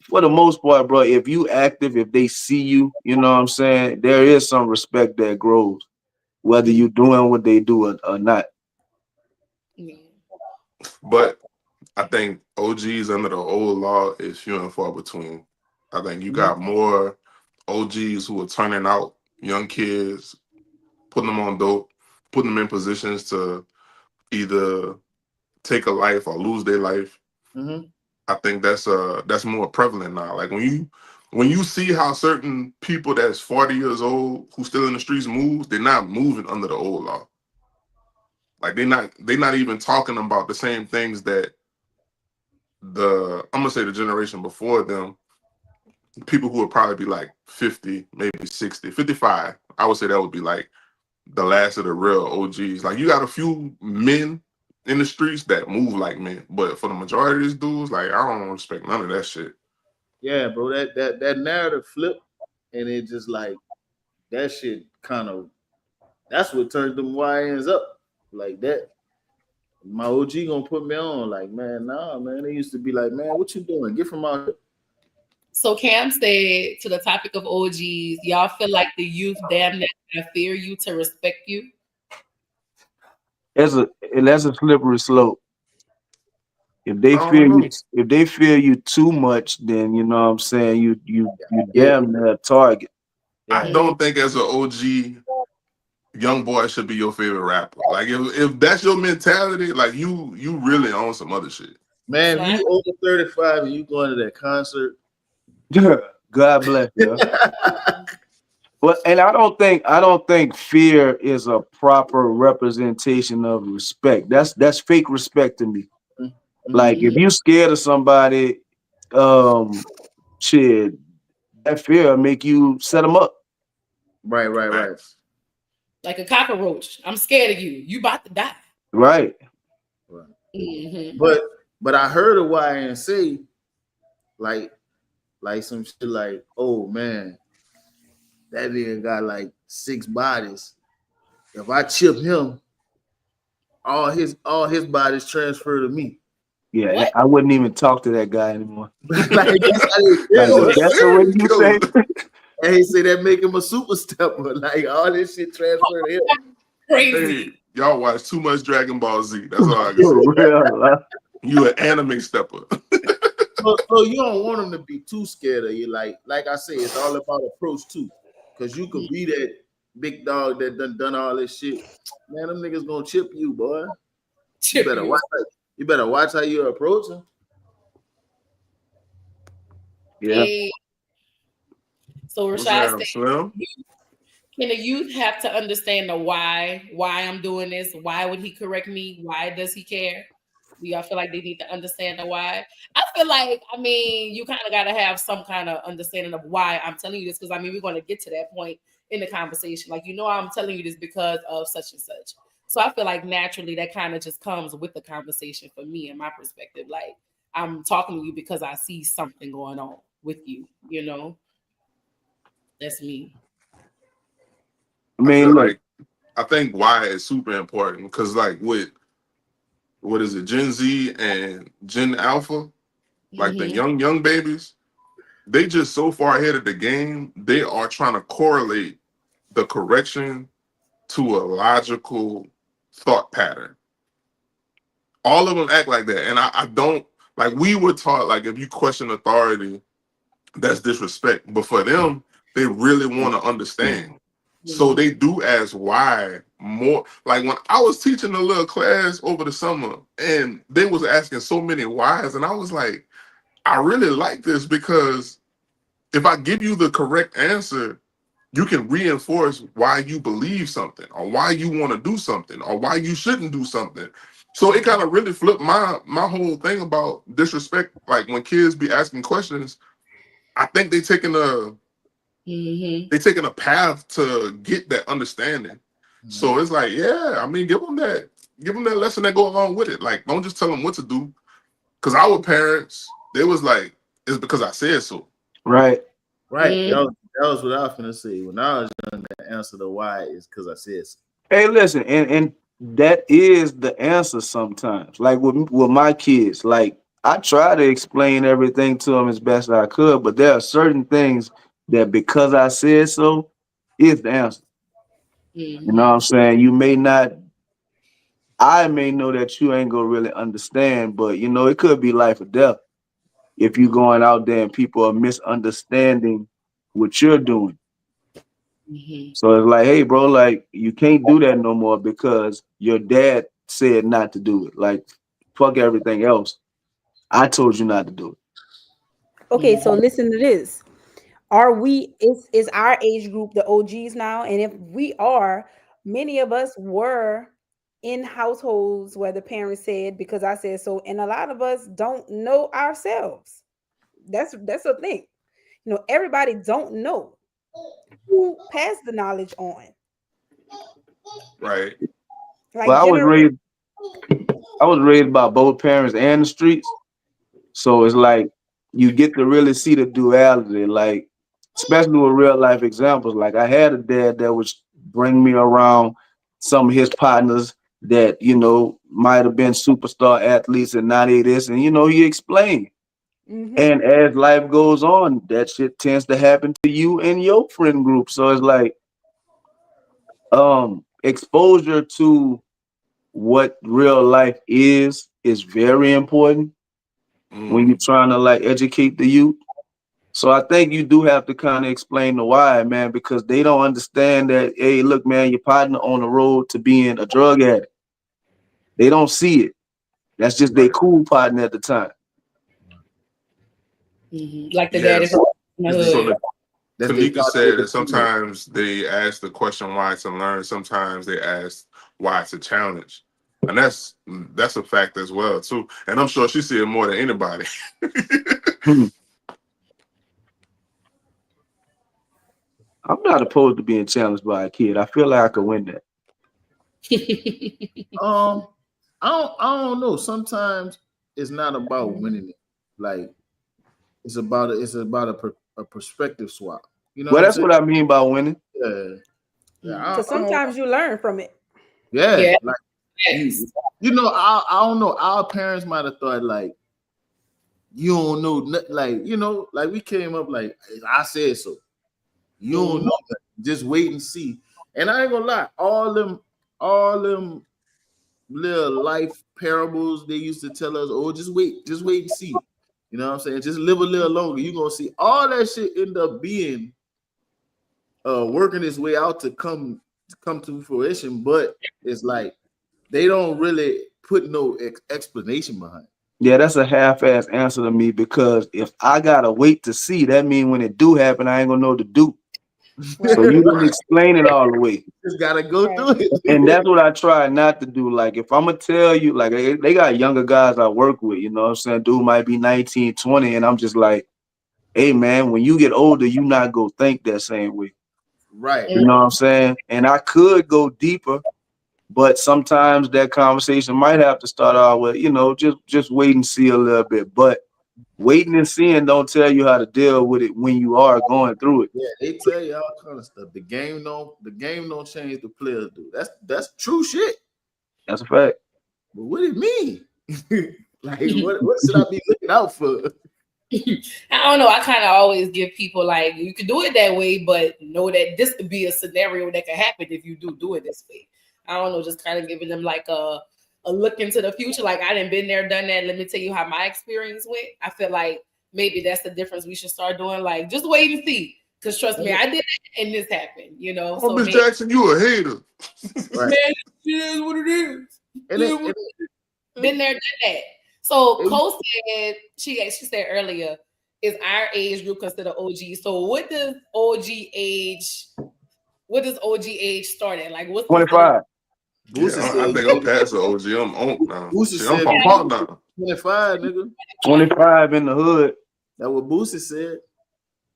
for the most part, bro, if you active, if they see you, you know what I'm saying, there is some respect that grows, whether you doing what they do or not. But I think OGs under the old law is few and far between. I think you got more OGs who are turning out young kids, putting them on dope, putting them in positions to either take a life or lose their life. Mm-hmm. I think that's more prevalent now. Like when you see how certain people that's 40 years old who still in the streets move, they're not moving under the old law. Like they're not even talking about the same things that I'm gonna say the generation before them, people who would probably be like 50, maybe 60, 55. I would say that would be like the last of the real OGs. Like you got a few men in the streets that move like men, but for the majority of these dudes, like I don't respect none of that shit. Yeah, bro. That narrative flip, and it just like that shit kind of. That's what turned them YNs up like that. My OG gonna put me on like, man, nah, man. They used to be like, man, what you doing? Get from out here. So Cam said to the topic of OGs, y'all feel like the youth damn near fear you to respect you? That's a slippery slope. If they I don't know. fear you too much, then you know what I'm saying you Yeah. damn near a target. I don't think as an OG, young boy should be your favorite rapper. Like if that's your mentality, like you really own some other shit. Man, if you over 35 and you going to that concert, God bless you. Well, and I don't think fear is a proper representation of respect. That's fake respect to me. Like if you scared of somebody, shit, that fear will make you set them up. Right. Like a cockroach. I'm scared of you. You about to die. Right. Mm-hmm. But I heard a YNC like some shit like, oh man, that nigga got like 6 bodies. If I chip him, all his bodies transfer to me. Yeah, What? I wouldn't even talk to that guy anymore. Like that's how they feel. Like, that's the way you say. And he say that make him a super stepper. Like all this shit transfer to him. Crazy. Hey, y'all watch too much Dragon Ball Z. That's all I can For say. real. You an anime stepper. So you don't want him to be too scared of you. Like I say, it's all about approach too. Cause you could be that big dog that done all this shit. Man, them niggas gonna chip you, boy. Chip you. You better watch how you approach them. Yeah. Hey. So Rashad said, Slim? can the youth have to understand the why I'm doing this? Why would he correct me? Why does he care? Do y'all feel like they need to understand the why? I feel like, I mean, you kind of got to have some kind of understanding of why I'm telling you this, because I mean, we're going to get to that point in the conversation. Like, you know, I'm telling you this because of such and such. So I feel like naturally that kind of just comes with the conversation for me and my perspective. Like, I'm talking to you because I see something going on with you, you know? That's me. I think why is super important because like with what is it, Gen Z and Gen Alpha, like the young babies, they just so far ahead of the game, they are trying to correlate the correction to a logical thought pattern. All of them act like that. And I don't, like we were taught, like if you question authority, that's disrespect. But for them, they really want to understand. So they do ask why more. Like when I was teaching a little class over the summer and they was asking so many whys, and I was like, I really like this because if I give you the correct answer, you can reinforce why you believe something or why you want to do something or why you shouldn't do something. So it kind of really flipped my whole thing about disrespect. Like when kids be asking questions, I think they taking a path to get that understanding. So it's like, yeah, I mean, give them that lesson that go along with it. Like, don't just tell them what to do. Because our parents, they was like, it's because I said so. Right. That was what I was gonna say. When I was young, the answer to why is because I said so. Hey, listen, and that is the answer sometimes. Like with my kids, like I try to explain everything to them as best I could, but there are certain things that because I said so is the answer. You know what I'm saying? I may know that you ain't gonna really understand, but you know, it could be life or death if you going out there and people are misunderstanding what you're doing. So it's like, hey, bro, like you can't do that no more because your dad said not to do it. Like, fuck everything else. I told you not to do it. Okay, so listen to this. Are we is our age group the OGs now? And if we are, many of us were in households where the parents said because I said so, and a lot of us don't know ourselves. That's a thing. Everybody don't know who passed the knowledge on. Right. Like Well, I was raised by both parents and the streets. So it's like you get to really see the duality, like especially with real life examples. Like I had a dad that would bring me around some of his partners that might have been superstar athletes and now they this, and he explained. And as life goes on, that shit tends to happen to you and your friend group. So it's like exposure to what real life is very important when you're trying to like educate the youth. So I think you do have to kind of explain the why, man, because they don't understand that, hey, look, man, your partner on the road to being a drug addict. They don't see it. That's just their cool partner at the time. Like the daddy from the hood. So Kanika said that sometimes they ask the question why to learn, sometimes they ask why to challenge. And that's a fact as well, too. And I'm sure she see it more than anybody. I'm not opposed to being challenged by a kid. I feel like I could win that. I don't know. Sometimes it's not about winning it. Like it's about a perspective swap. You know Well, what I'm that's saying? what I mean by winning. Yeah. Because sometimes you learn from it. Yeah. Like I don't know. Our parents might have thought like you don't know like we came up like I said so. You don't know that. Just wait and see. And I ain't gonna lie, all them little life parables they used to tell us, oh, just wait and see. You know what I'm saying? Just live a little longer. You're gonna see all that shit end up being working its way out to come to fruition, but it's like they don't really put no explanation behind it. Yeah, that's a half-ass answer to me because if I gotta wait to see, that means when it do happen, I ain't gonna know what to do. So you didn't explain it all the way. Just gotta go through it. And that's what I try not to do. Like if I'm gonna tell you, like they got younger guys I work with, you know what I'm saying? Dude might be 19, 20, and I'm just like, hey man, when you get older, you not go think that same way. Right. You know what I'm saying? And I could go deeper, but sometimes that conversation might have to start out with, just wait and see a little bit. But waiting and seeing don't tell you how to deal with it when you are going through it. Yeah, they tell you all kind of stuff. The game don't change, the players do. That's true shit. That's a fact. But what it mean? Like what should I be looking out for? I don't know. I kind of always give people like you can do it that way, but know that this could be a scenario that could happen if you do it this way. I don't know, just kind of giving them like a look into the future. Like I didn't been there, done that. Let me tell you how my experience went. I feel like maybe that's the difference we should start doing. Like just wait and see. Because trust me, I did it and this happened. Oh, So Miss Jackson, you a hater. Right. Man, it is what it is. Been there, done that. So Cole said she said earlier, is our age group considered OG? So what does OG age start at? Like what's 25. Yeah, I think I'm past the OG. I'm on now. I'm from Park now. 25, nigga. 25 in the hood. That's what Boosie said.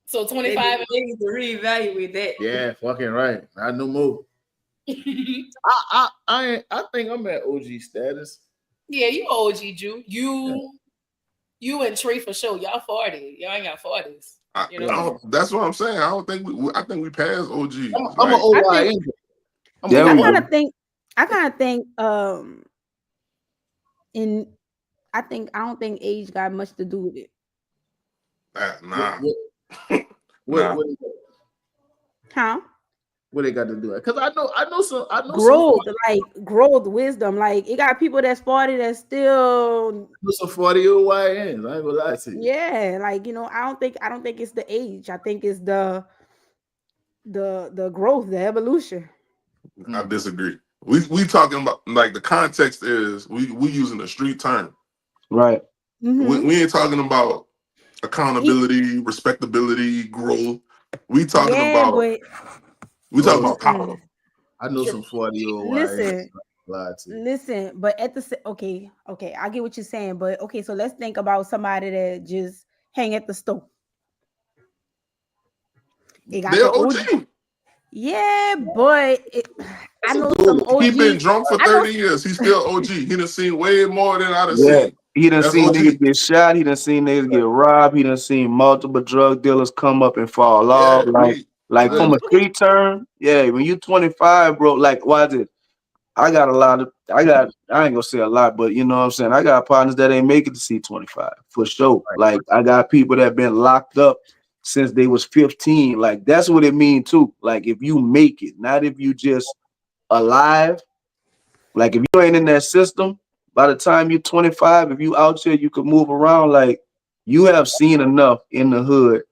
So 25. They need to reevaluate that. Yeah, fucking right. Not no more. I think I'm at OG status. Yeah, you OG Jew. You and Tree for sure. Y'all 40. Y'all ain't got 40s. That's what I'm saying. I think we passed OG. I'm an OY. I kind of think I don't think age got much to do with it. Nah. What Huh? What they got to do? Because I know growth, growth, wisdom. Like it got people that's 40 that's still some 40-year-old YNs. I ain't gonna lie to you. Yeah, like I don't think it's the age. I think it's the the growth, the evolution. I disagree. We talking about like the context is we using a street term. Right. We ain't talking about accountability, respectability, growth. We talking Yeah, about but power. I know some 40-year-old wives. listen, Lie to you. listen. But okay, I get what you're saying. But okay, so let's think about somebody that just hang at the store. It got They're the OG. OG. Yeah, but I know some He been OGs. drunk for I know 30 years. He's still OG. He done seen way more than I done Yeah. seen. He done That's seen OG. niggas get shot. He done seen niggas get robbed. He done seen multiple drug dealers come up and fall Yeah, off. Like yeah, from a okay. street term, yeah. When you 25, bro, like why is it? I ain't gonna say a lot, but you know what I'm saying? I got partners that ain't make it to see 25 for sure. Right. Like I got people that been locked up since they was 15. Like that's what it mean too. Like if you make it, not if you just alive. Like if you ain't in that system, by the time you're 25, if you out here, you can move around. Like you have seen enough in the hood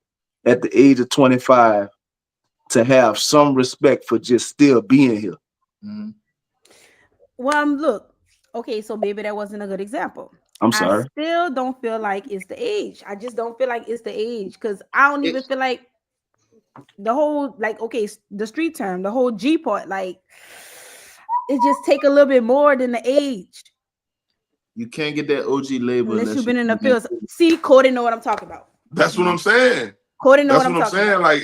at the age of 25 to have some respect for just still being here. Mhm. Well, look, okay, so maybe that wasn't a good example. I'm I sorry. still don't feel like it's the age. I just don't feel like it's the age because I don't even It- feel like the whole like okay, the street term, the whole G part, like it just take a little bit more than the age. you can't get that OG label Unless unless you've you been in the been field. See, Cody know what I'm talking about. That's what I'm saying. Cody know That's what what I'm I'm talking saying. about. Like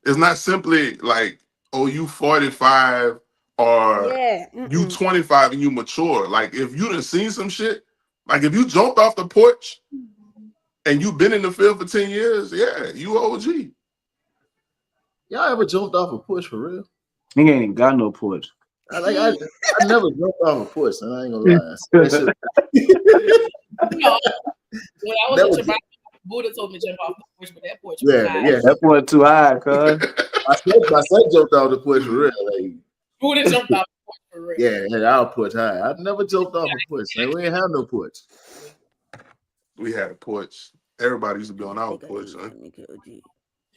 it's not simply like, oh, you 45 or Yeah. you 25 and you mature. Like if you done seen some shit, like if you jumped off the porch and you been in the field for 10 years, yeah, you OG. Y'all ever jumped off a push for real? He ain't got no porch. I never jumped off a push, and I ain't gonna lie. That shit, You know, when I was never with your jumped. Buddha told me to jump off the porch, but that porch was Yeah, high. yeah. That porch too high, cuz. My son jumped off the push for real. Like, Buddha jumped off the porch for real. yeah, our push high. I never jumped off a push. Like, we ain't have no push. We had a porch. Everybody used to be on our They got porch, you, huh?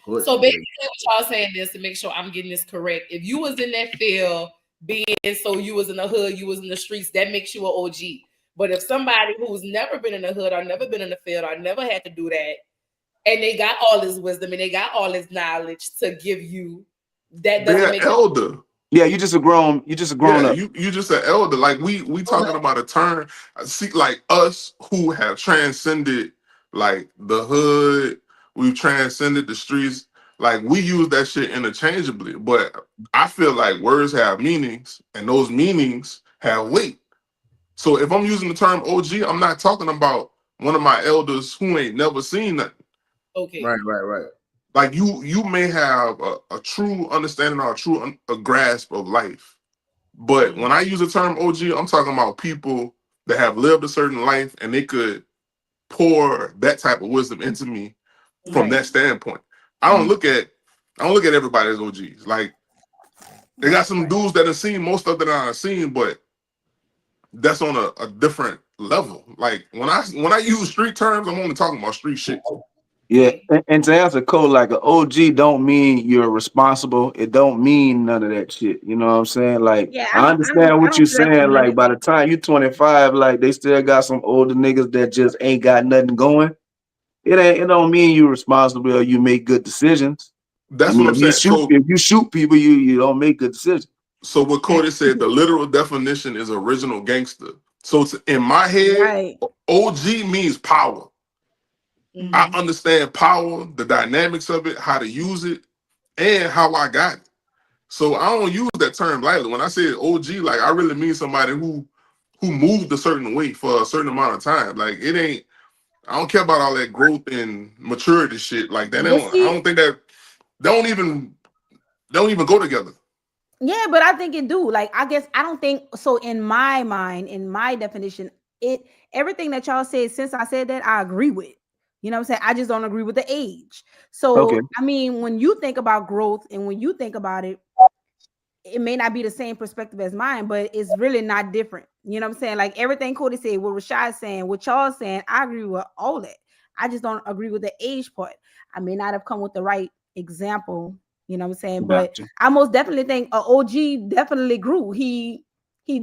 Push, So like, basically, what y'all saying is to make sure I'm getting this correct. If you was in that field, you was in the hood, you was in the streets, that makes you an OG. But if somebody who's never been in the hood or never been in the field or never had to do that, and they got all this wisdom and they got all this knowledge to give you, that doesn't They're make elder. Yeah, you just a grown Yeah, up. you just an elder. Like we talking about a term. See, like us who have transcended like the hood, we've transcended the streets. Like we use that shit interchangeably. But I feel like words have meanings, and those meanings have weight. So if I'm using the term OG, I'm not talking about one of my elders who ain't never seen nothing. okay. right. Like you may have a true understanding or a grasp of life. But when I use the term OG, I'm talking about people that have lived a certain life and they could pour that type of wisdom into me from that standpoint. I don't look at everybody as OGs. Like they got some dudes that have seen most of that I've seen, but that's on a different level. Like when I use street terms, I'm only talking about street shit. Yeah, and to answer code, like an OG don't mean you're responsible. It don't mean none of that shit. You know what I'm saying? Like Yeah, I understand I what you're don't feel like saying. none Like of by the time you're 25, like they still got some older niggas that just ain't got nothing going. It don't mean you're responsible or you make good decisions. I That's what mean, I'm saying. if you shoot people, you don't make good decisions. So what Cody said, the literal definition is original gangster. So in my head, right. OG means power. I understand power, the dynamics of it, how to use it, and how I got it. So I don't use that term lightly. When I say OG, like I really mean somebody who moved a certain way for a certain amount of time. Like it ain't. I don't care about all that growth and maturity shit. Like that. But I see, don't think that they don't even go together. yeah, but I think it do. Like, I guess I don't think so. In my mind, in my definition, it everything that y'all said since I said that, I agree with. You know what I'm saying? I just don't agree with the age. Okay. So, I mean, when you think about growth and when you think about it, it may not be the same perspective as mine, but it's really not different. You know what I'm saying? Like everything Cody said, what Rashad saying, what y'all saying, I agree with all that. I just don't agree with the age part. I may not have come with the right example You know what I'm saying? But Gotcha. I most definitely think a OG definitely grew. He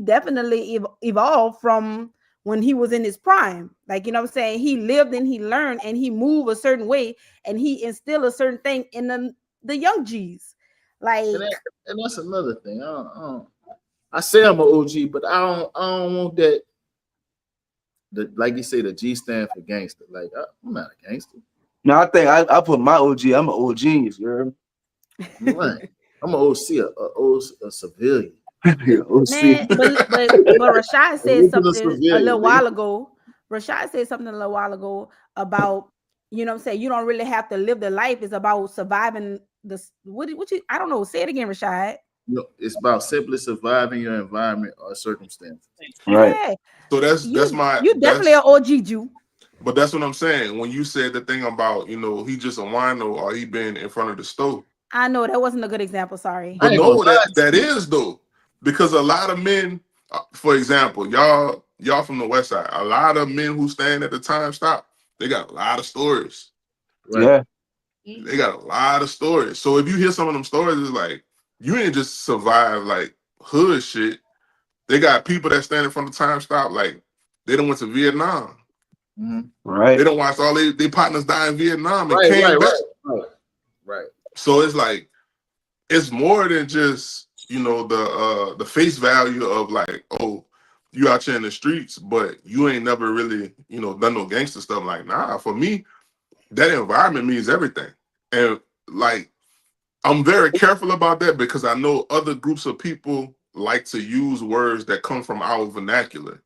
definitely evolved from when he was in his prime. Like, you know what I'm saying? He lived and he learned and he moved a certain way and he instilled a certain thing in the young G's. Like, And that's another thing. I say I'm an OG, but I don't want that. Like you say, the G stand for gangster. Like I'm not a gangster. No, I think I put my OG. I'm an OG. You heard Right. I'm an OC, a civilian. me? OC. man, but Rashad said Original something a little civilian, while baby. ago. Rashad said something a little while ago about, you know what I'm saying, you don't really have to live the life. It's about surviving the what you I don't know. Say it again, Rashad. You know, it's about simply surviving your environment or circumstances. Right. Yeah. So that's You definitely an OG Jew. but that's what I'm saying. When you said the thing about, he just a wino or he been in front of the stove. I know that wasn't a good example. Sorry. I But ain't gonna no, lie that to you. is though, because a lot of men, for example, y'all from the West Side, a lot of men who stand at the time stop, they got a lot of stories. Right. Yeah. They got a lot of stories. So if you hear some of them stories, it's like you ain't just survive like hood shit. They got people that stand in front of time stop, like they done went to Vietnam. Mm-hmm. Right. They don't watch all they partners die in Vietnam and Right, came back. right. So it's like it's more than just the face value of like, oh, you out here in the streets, but you ain't never really done no gangster stuff. Like, nah, for me, that environment means everything. And like I'm very careful about that because I know other groups of people like to use words that come from our vernacular.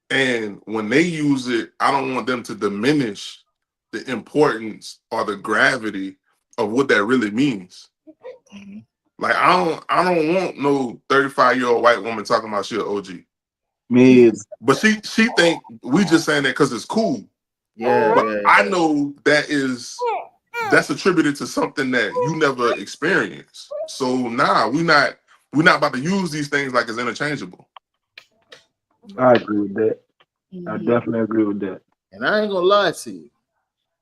And when they use it, I don't want them to diminish the importance or the gravity of what that really means. Mm-hmm. Like I don't want no 35-year-old white woman talking about she an OG. Me. But she think we just saying that because it's cool. Yeah, But yeah. I know that's attributed to something that you never experienced. So nah, we're not about to use these things like it's interchangeable. I agree with that. I definitely agree with that. And I ain't gonna lie to you.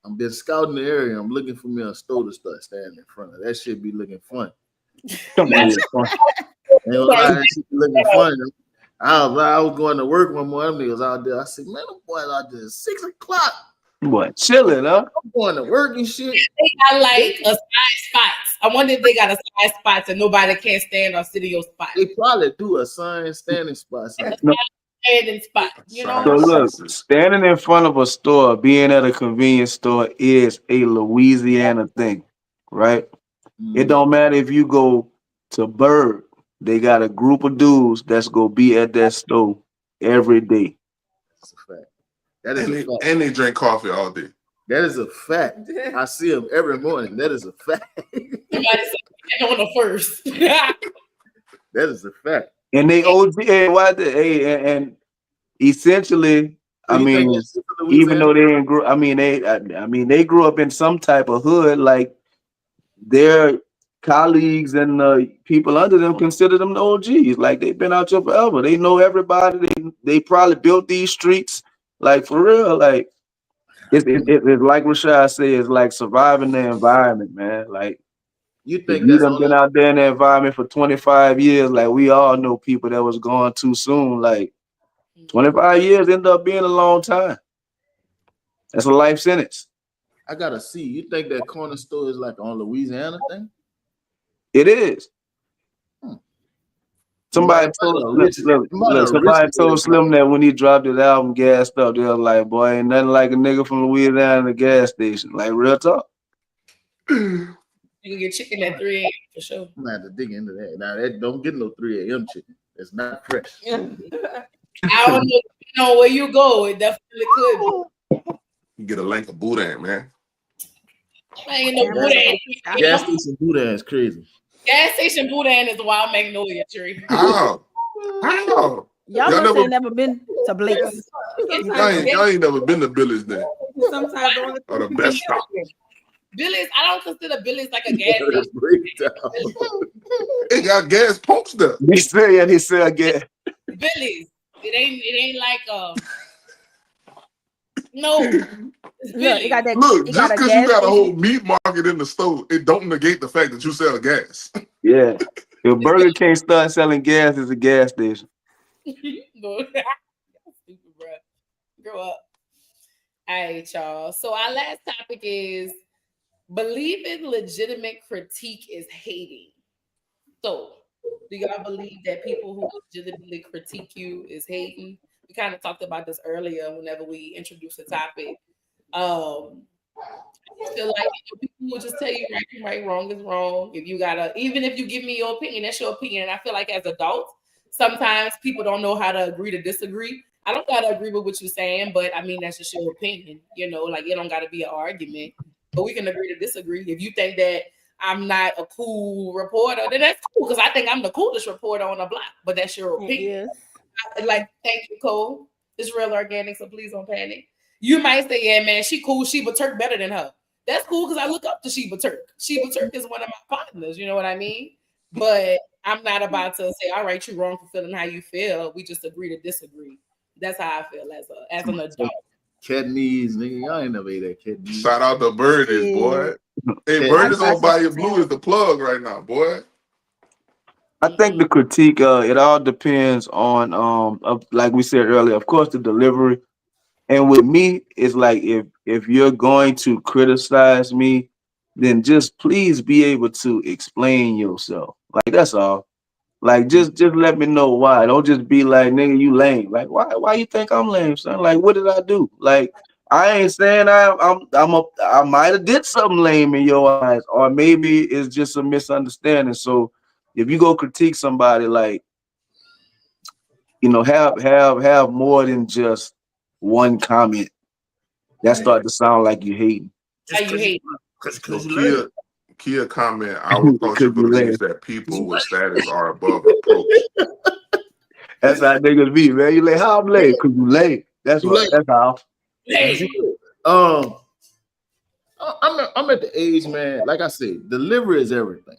I'm been scouting the area. I'm looking for me a store to start standing in front of. That shit be looking fun. Come on, here, son. Ain't gonna lie, that shit be looking fun. I was going to work one morning. Them niggas out there. I said, man, them boys out there at 6 o'clock. What? Chilling, huh? I'm going to work and shit. They got like a side spots. I wonder if they got a side spots and nobody can't stand or sit in your spot. They probably do a standing spot. No. Standing spot, So look, standing in front of a store, being at a convenience store is a Louisiana thing, right? It don't matter if you go to Bird, they got a group of dudes that's gonna be at that store every day. That's a fact. That is a fact. And they drink coffee all day. That is a fact. I see them every morning. That is a fact. Somebody said on the first. That is a fact. And they OG and essentially, So I mean, even though they didn't grow, I mean they grew up in some type of hood, like their colleagues and people under them consider them the OGs. Like they've been out here forever. They know everybody. They probably built these streets, like for real. Like it's like Rashad said, it's like surviving the environment, man. Like you think you done been out there in the environment for 25 years. Like we all know people that was gone too soon. Like 25 years end up being a long time. That's a life sentence. I gotta see. You think that corner store is like on Louisiana thing? It is. Somebody told Slim that when he dropped his album Gassed Up, they were like, boy, ain't nothing like a nigga from Louisiana in the gas station. Like real talk. You can get chicken at 3 a.m. for sure. I'm gonna have to dig into that. Now that don't get no 3 a.m. chicken. It's not fresh. I don't know where you go. It definitely could. You get a link of Boudin, man. Ain't no Boudin. Gas station Boudin is crazy. Gas station Boudin is a wild magnolia tree. How? Y'all must ain't never been to Blake's. Y'all ain't never been to Billy's then. Sometimes or the best stop. Billy's, I don't consider Billy's like a gas station. It got gas pumps there. They say gas. Billy's. It ain't like No. Look, it got that. Look, it just got a because you gas got a whole station. meat market in the store, it don't negate the fact that you sell gas. Yeah. If Burger King start selling gas, it's a gas station. No. Stupid, bro. Grow up. All right, y'all. So our last topic is believing legitimate critique is hating. So, do y'all believe that people who legitimately critique you is hating? We kind of talked about this earlier whenever we introduced the topic. I feel like people will just tell you right is right, wrong is wrong. If you gotta, even if you give me your opinion, that's your opinion. And I feel like as adults, sometimes people don't know how to agree to disagree. I don't gotta agree with what you're saying, but I mean that's just your opinion. Like it don't gotta be an argument, but we can agree to disagree. If you think that I'm not a cool reporter, then that's cool because I think I'm the coolest reporter on the block. But that's your opinion. Like, thank you, Cole. It's real organic, so please don't panic. You might say, yeah, man, she cool. Sheba Turk better than her. That's cool because I look up to Sheba Turk. Sheba Turk is one of my partners. You know what I mean? But I'm not about to say, all right, you're wrong for feeling how you feel. We just agree to disagree. That's how I feel as an adult. Cat knees, nigga. Y'all ain't never ate that cat knees. Shout out to Birdies, boy. Hey, Birdies on Bayou Blue is the plug right now, boy. I think the critique, it all depends on, like we said earlier, of course, the delivery. And with me, it's like if you're going to criticize me, then just please be able to explain yourself. Like that's all. Like just let me know why. Don't just be like, nigga, you lame. Like why you think I'm lame, son? Like what did I do? Like I ain't saying I might have did something lame in your eyes, or maybe it's just a misunderstanding. So if you go critique somebody, like have more than just one comment that start to sound like you hating. How you hate? So Kia comment, our culture Because you believes lame. that people with status are above reproach. That's how niggas be, man. You lame. How I'm lame? Because you lame. That's what. That's how. Hey. I'm at the age, man. Like I said, delivery is everything.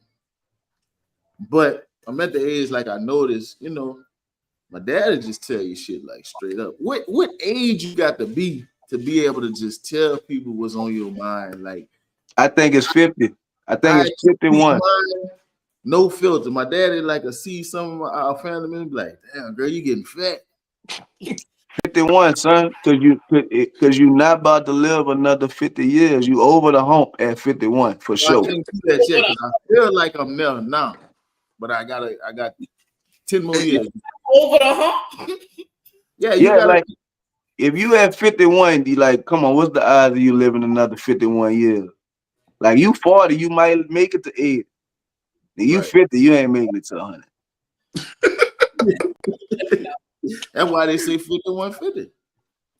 But I'm at the age, like I noticed, my dad would just tell you shit like straight up. What age you got to be able to just tell people what's on your mind? Like, I think it's 50. I think it's 51. No filter. My daddy like to see some of our family members be like, damn, girl, you getting fat. 51, son, because you not about to live another 50 years. You over the hump at 51 for sure. I can't do that shit because I feel like I'm there now, but I got 10 more years over the hump. Yeah, like if you at 51, you like, come on, what's the odds of you living another 51 years? Like you 40, you might make it to 80. And you 50, you ain't making it to 100. That's why they say 5150.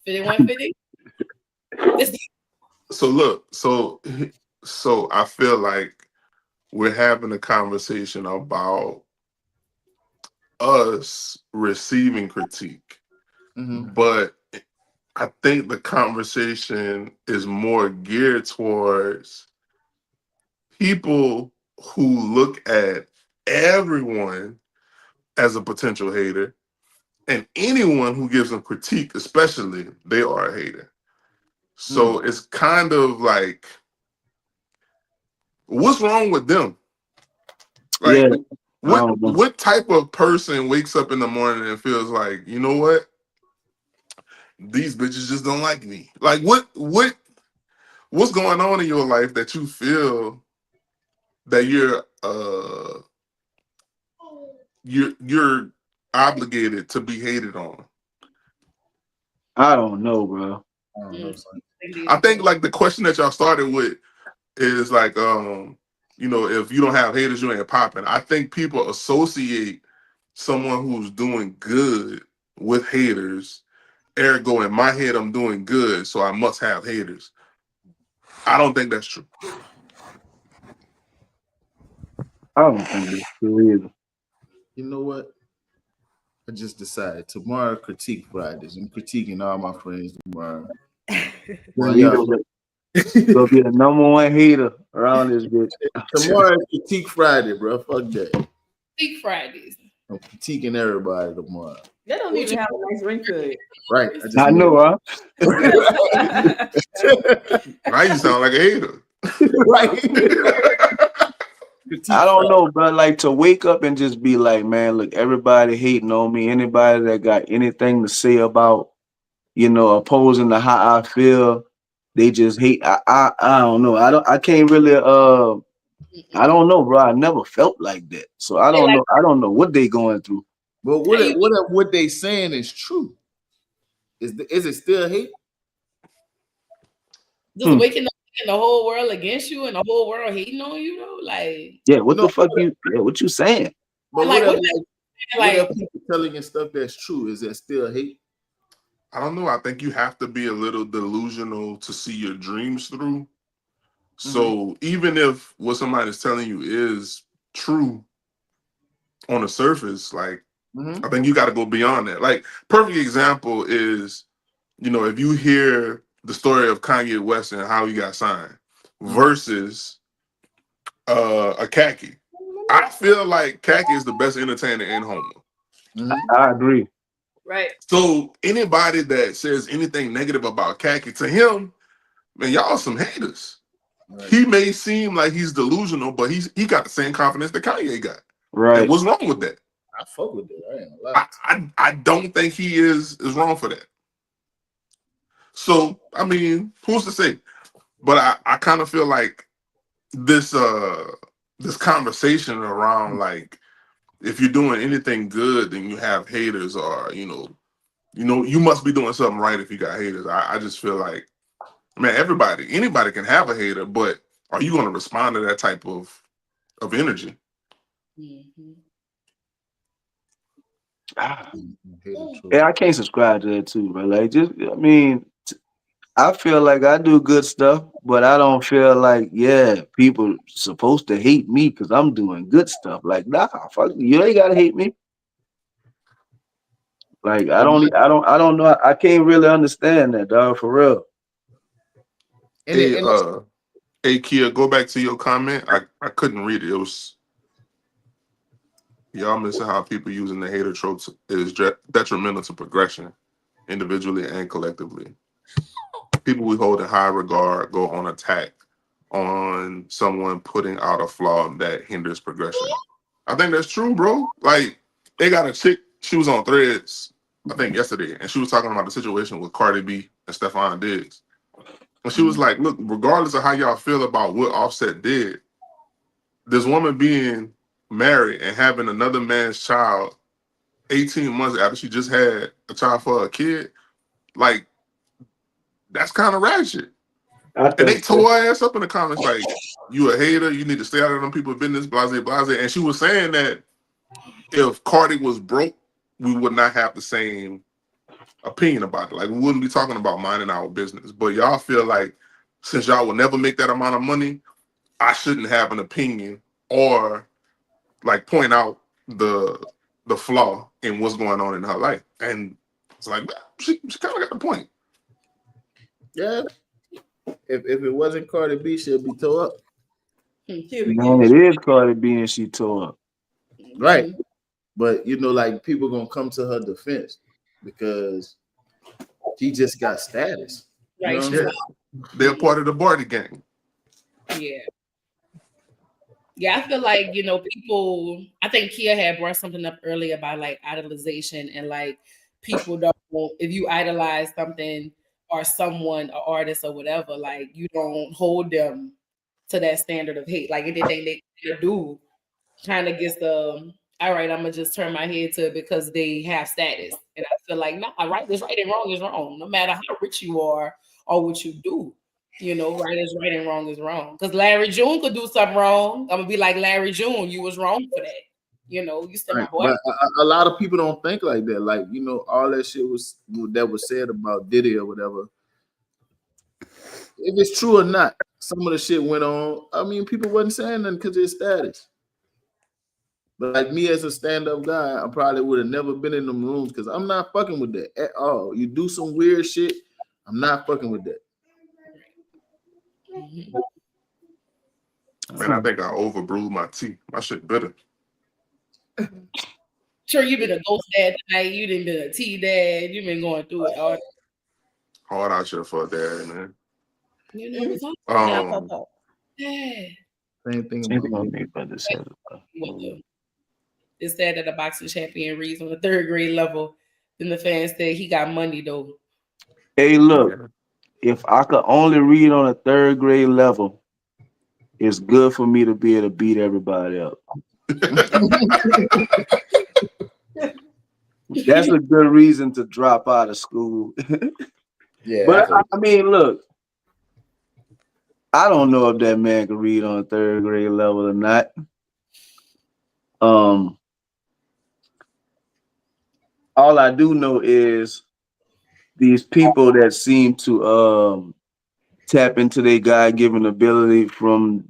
5150. So look, so I feel like we're having a conversation about us receiving critique, but I think the conversation is more geared towards people who look at everyone as a potential hater, and anyone who gives them critique, especially, they are a hater. So it's kind of like, what's wrong with them? Like, yeah. what type of person wakes up in the morning and feels like, you know what? These bitches just don't like me. Like, what's going on in your life that you feel that you're obligated to be hated on? I don't know, bro. I think like the question that y'all started with is like, if you don't have haters, you ain't popping. I think people associate someone who's doing good with haters. Ergo, in my head, I'm doing good, so I must have haters. I don't think that's true. I don't think that's true either. You know what? I just decided tomorrow critique Fridays. I'm critiquing all my friends tomorrow. Gonna be the number one hater around this bitch. Tomorrow critique Friday, bro. Fuck that. Critique Fridays. I'm critiquing everybody tomorrow. They don't even have a nice ring to it. Right. I know, huh? Now you sound like a hater. Right. I don't know, bro. Like to wake up and just be like, man, look, everybody hating on me. Anybody that got anything to say about, opposing to how I feel, they just hate. I don't know. I can't really I don't know, bro. I never felt like that. So I don't know. I don't know what they going through. But what they saying is true? Is it still hate? Just waking up in the whole world against you and the whole world hating on you, though. Like, yeah, what the fuck what you saying? But what if people telling you stuff that's true? Is that still hate? I don't know. I think you have to be a little delusional to see your dreams through. So even if what somebody's telling you is true on the surface, like I think you got to go beyond that. Like perfect example is, if you hear the story of Kanye West and how he got signed versus a Khaki. I feel like Khaki is the best entertainer in Homer. I agree. Right. So anybody that says anything negative about Khaki, to him, man, y'all some haters. Right. He may seem like he's delusional, but he got the same confidence that Kanye got. Right. And what's wrong with that? I fuck with it. I ain't gonna lie. I don't think he is wrong for that. So I mean, who's to say? But I kind of feel like this conversation around like if you're doing anything good, then you have haters, or you must be doing something right if you got haters. I just feel like, man, anybody can have a hater, but are you going to respond to that type of energy? Yeah, I can't subscribe to that too, bro. Like, I feel like I do good stuff, but I don't feel like, people supposed to hate me because I'm doing good stuff. Like, nah, fuck you ain't gotta hate me. Like, I don't know. I can't really understand that, dog, for real. Hey, Kia, go back to your comment. I couldn't read it. It was y'all missing how people using the hater tropes is detrimental to progression, individually and collectively. People we hold in high regard go on attack on someone putting out a flaw that hinders progression. I think that's true, bro. Like, they got a chick, she was on Threads, I think yesterday, and she was talking about the situation with Cardi B and Stephon Diggs. And she was like, look, regardless of how y'all feel about what Offset did, this woman being married and having another man's child 18 months after she just had a child for a kid, like, that's kind of ratchet. And they tore her ass up in the comments like, you a hater, you need to stay out of them people's business, blase, blase. And she was saying that if Cardi was broke, we would not have the same opinion about it. Like, we wouldn't be talking about minding our business. But y'all feel like since y'all will never make that amount of money, I shouldn't have an opinion or like point out the flaw in what's going on in her life. And it's like, she kind of got the point. Yeah. If it wasn't Cardi B, she'd be tore up. Man, it is Cardi B and she tore up. Right. But like people gonna come to her defense because she just got status. Right. They're part of the party gang. Yeah. Yeah, I feel like, people, I think Kia had brought something up earlier about like idolization and like people don't, if you idolize something or someone, an artist or whatever, like you don't hold them to that standard of hate. Like anything they do kind of gets all right, I'm gonna just turn my head to it because they have status. And I feel like, nah, right is right and wrong is wrong, no matter how rich you are or what you do. Right is right and wrong is wrong. Because Larry June could do something wrong. I'm gonna be like, Larry June, you was wrong for that. You still my boy. But a lot of people don't think like that. Like, all that shit was said about Diddy or whatever. If it's true or not, some of the shit went on. I mean, people wasn't saying nothing because of his status. But like me as a stand-up guy, I probably would have never been in them rooms because I'm not fucking with that at all. You do some weird shit, I'm not fucking with that. Man, I think I overbrewed my tea. My shit bitter. Sure, you've been a ghost dad tonight. You didn't been a T dad. You've been going through it all. Hard out here for a dad, man. You never talked Yeah, Um, Popo. Yeah. Same thing Same about thing on me. me, but this is- What the- It's sad that the boxing champion reads on the third grade level. Then the fans said he got money though. Hey, look, yeah. if I could only read on a third grade level, it's good for me to be able to beat everybody up. That's a good reason to drop out of school. Yeah, But I mean, look, I don't know if that man can read on a third grade level or not. Um, all I do know is these people that seem to tap into their God-given ability from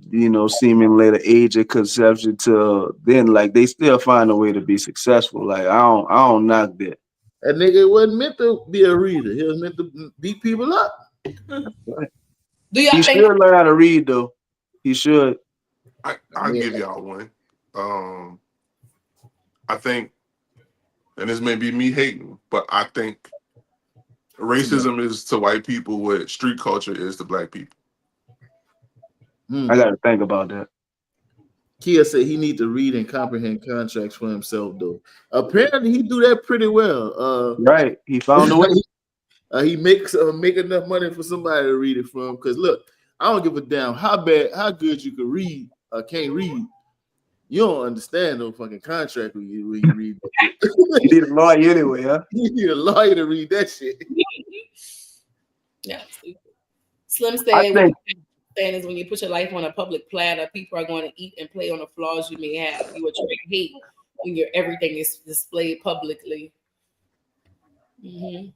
seeming later age of conception to then, like they still find a way to be successful. Like I don't knock that. that nigga wasn't meant to be a reader. He was meant to beat people up. Do y'all He think should learn how to read though. He should. I'll give y'all one. I think, and this may be me hating, but I think racism is to white people what street culture is to black people. I got to think about that. Kia said he need to read and comprehend contracts for himself, though. Apparently, he do that pretty well. Right, he found a way. He makes make enough money for somebody to read it from. Because look, I don't give a damn how good you can read or can't read. You don't understand no fucking contract when you read that shit. You need a lawyer anyway, huh? You need a lawyer to read that shit. yeah, Slim I said think saying is when you put your life on a public platter, people are going to eat and play on the flaws you may have. You attract hate when your everything is displayed publicly. Mm-hmm.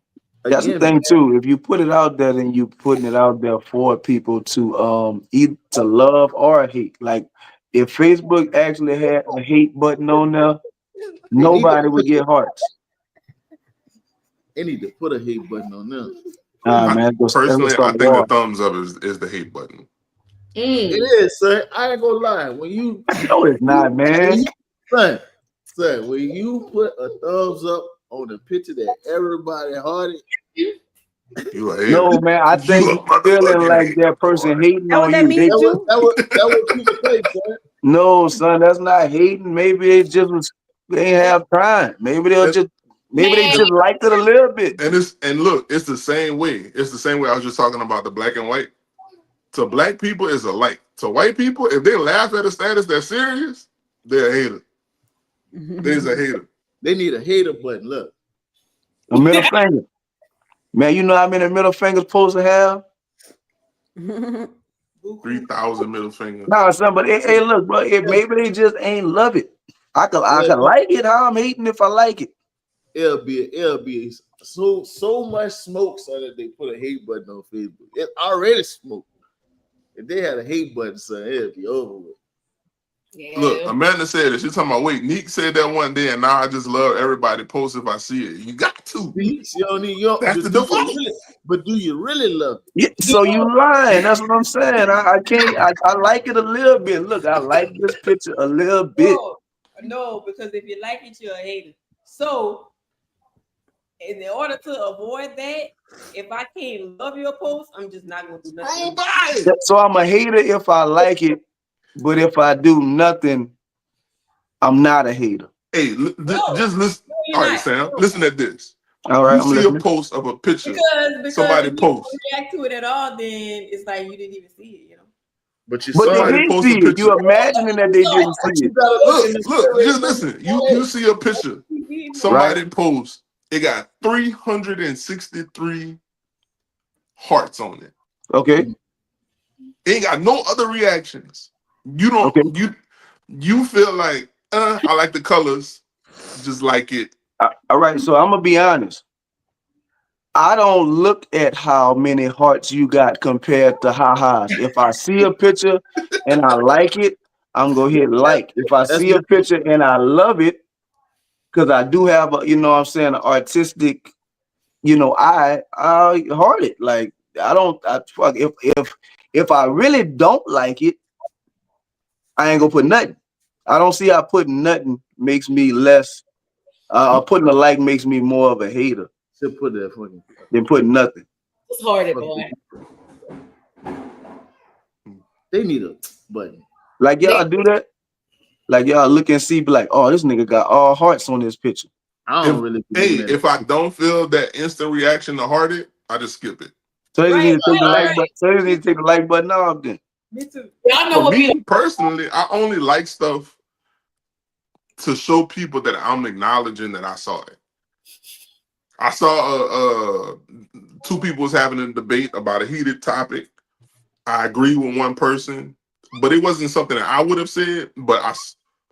that's the thing too. If you put it out there, then you putting it out there for people to either to love or hate. Like if Facebook actually had a hate button on there, nobody would get hearts. They need to put a hate button on them. Man, Personally, I think the thumbs up is the hate button. It is, son. I ain't gonna lie. When you no, it's not, man. Son, when you put a thumbs up on the picture that everybody hearted, you a no, man. I think you feeling like that person hating on you. That was people say, son. No, son, that's not hating. Maybe they ain't have time. Maybe they just liked it a little bit. And look, it's the same way. It's the same way I was just talking about the black and white. To black people, it's a like. To white people, if they laugh at a status that's serious, they're a hater. There's a hater. They need a hater button. Look, a middle finger. Man, you know how many middle fingers supposed to have? 3,000 middle fingers. No, somebody. Hey, look, bro. If maybe they just ain't love it. I could like it. How I'm hating if I like it. It'll be so much smoke, son, that they put a hate button on Facebook. It's already smoke. If they had a hate button, son, it'd be over with. Yeah. Look, Amanda said it. She's talking about, wait, Neek said that one day, and now I just love everybody post if I see it. You got to. That's the default. But do you really love it? Yeah, so you lying. That's what I'm saying. I can't. I like it a little bit. Look, I like this picture a little bit. No, because if you like it, you're a hater. So, in order to avoid that, if I can't love your post, I'm just not going to do nothing. So I'm a hater if I like it, but if I do nothing, I'm not a hater. Hey, just listen. All right, Sam, listen at this. All right, you see a post of a picture. Because somebody if you post. react to it at all, then it's like you didn't even see it, you know. But they didn't see it. You imagining that they didn't see it. Look, just listen. You see a picture. Somebody post. It got 363 hearts on it. Okay. It ain't got no other reactions. You don't. Okay. You feel like I like the colors, just like it. All right. So I'm gonna be honest. I don't look at how many hearts you got compared to ha-has. If I see a picture and I like it, I'm gonna hit like. If I see a picture and I love it, because I do have a, an artistic, eye, I heart it. Like if I really don't like it, I ain't gonna put nothing. I don't see how putting nothing makes me less Putting a like makes me more of a hater. Should put that fucking than putting nothing. It's harder, boy. They need a button. Like y'all do that. Like y'all look and see, be like, oh, this nigga got all hearts on this picture. I don't really. If I don't feel that instant reaction to heart it, I just skip it. So you need to take the like button. So you need to take the like button off then. Me too. Y'all know For what me personally, I only like stuff to show people that I'm acknowledging that I saw it. I saw two people was having a debate about a heated topic. I agree with one person, but it wasn't something that I would have said. But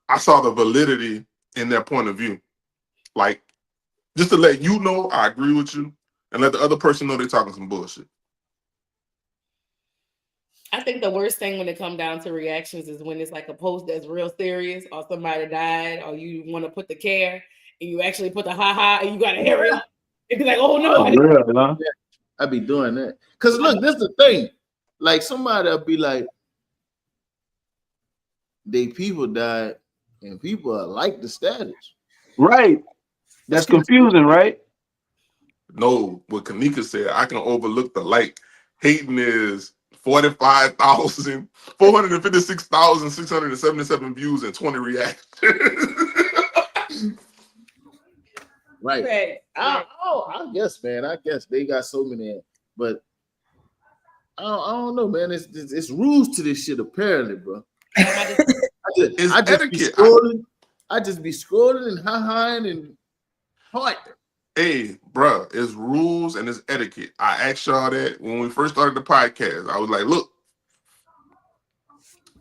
I saw the validity in their point of view. Like, just to let you know, I agree with you, and let the other person know they're talking some bullshit. I think the worst thing when it comes down to reactions is when it's like a post that's real serious, or somebody died, or you want to put the care and you actually put the ha and you got to hurry up and be like, oh no. I be doing that. Because look, this is the thing. Like somebody'll be like, they people died and people are like the status. Right. That's confusing, right? No, what Kanika said, I can overlook the like. Hating is 456,677 views and 20 reactions. Right. I guess, man. I guess they got so many, but I don't know, man. It's rules to this shit, apparently, bro. I just be scrolling and ha-haing and heart. Hey, bro, it's rules and it's etiquette. I asked y'all that when we first started the podcast. I was like, look,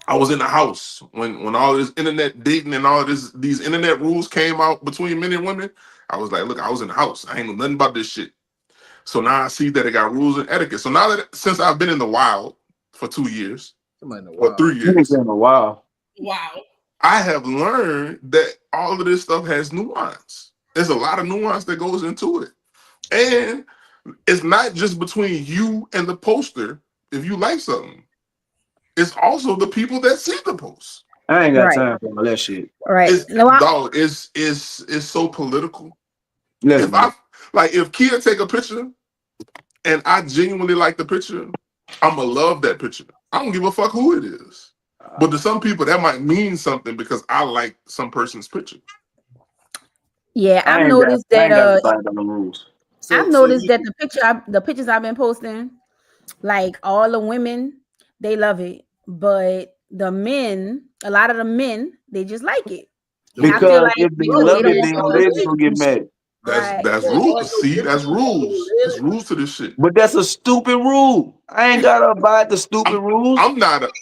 I was in the house when all this internet dating and all these internet rules came out between men and women. I was like, look, I was in the house. I ain't know nothing about this shit. So now I see that it got rules and etiquette. So now that since I've been in the wild for 2 years or 3 years, in a while. Wow. I have learned that all of this stuff has nuance. There's a lot of nuance that goes into it. And it's not just between you and the poster if you like something. It's also the people that see the post. I ain't got time for all that shit. Right. It's so political. If Kia take a picture and I genuinely like the picture, I'ma love that picture. I don't give a fuck who it is. But to some people that might mean something because I like some person's picture. Yeah, I've noticed that I've noticed that the pictures I've been posting, like all the women, they love it. But the men, a lot of the men, they just like it. Because I feel like if they love it, then ladies will get mad. That's rules. See, that's rules. There's rules to this shit. But that's a stupid rule. I ain't gotta abide the stupid rules.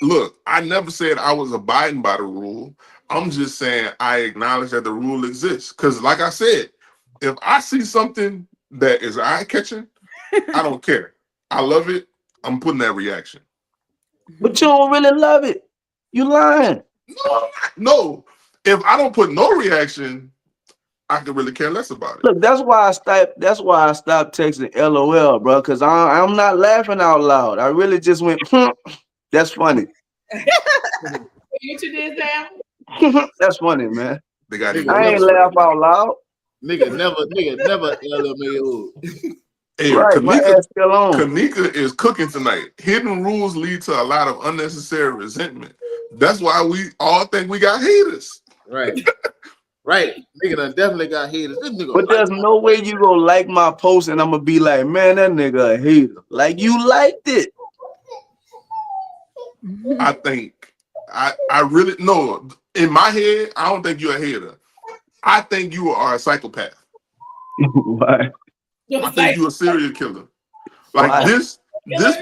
Look, I never said I was abiding by the rule. I'm just saying I acknowledge that the rule exists. Because like I said, if I see something that is eye-catching, I don't care. I love it. I'm putting that reaction. But you don't really love it. You lying. No. If I don't put no reaction, I could really care less about it. Look, that's why I stopped texting LOL, bro. Because I'm not laughing out loud. I really just went, that's funny. You two did that? That's funny, man. I ain't laugh out loud. Nigga never LMAO. Hey, right, Kanika is cooking tonight. Hidden rules lead to a lot of unnecessary resentment. That's why we all think we got haters. Right. Right. Nigga done definitely got haters. This nigga but there's no way you gonna like my post and I'm gonna be like, man, that nigga a hater. Like you liked it. I think I really no. In my head, I don't think you're a hater. I think you are a psychopath. Why? I think you're a serial killer. Like this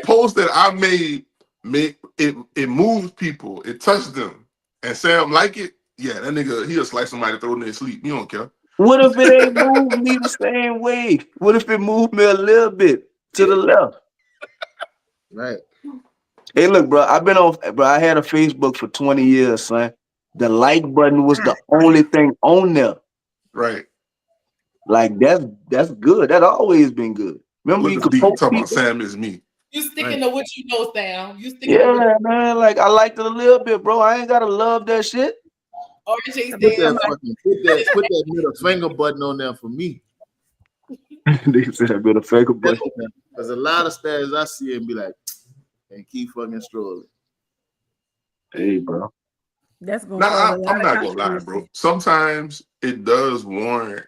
post that I made it moves people. It touched them. And Sam like it. Yeah, that nigga, he'll slice somebody, throw in their sleep. You don't care. What if it ain't moved me the same way? What if it moved me a little bit to the left? Right. Hey, look, bro. I had a Facebook for 20 years, son. The like button was the only thing on there. Right. Like that's good. That always been good. Remember you could talk about Sam is me. You sticking to what you know, Sam. You sticking to man. Like I liked it a little bit, bro. I ain't gotta love that shit. RJ Put said, put that middle finger button on there for me. They said a bit of fake, but There's a lot of status I see and be like, and keep fucking strolling. hey, bro. That's gonna Nah, cause a lot I'm of not gonna lie, bro. controversy. Sometimes it does warrant,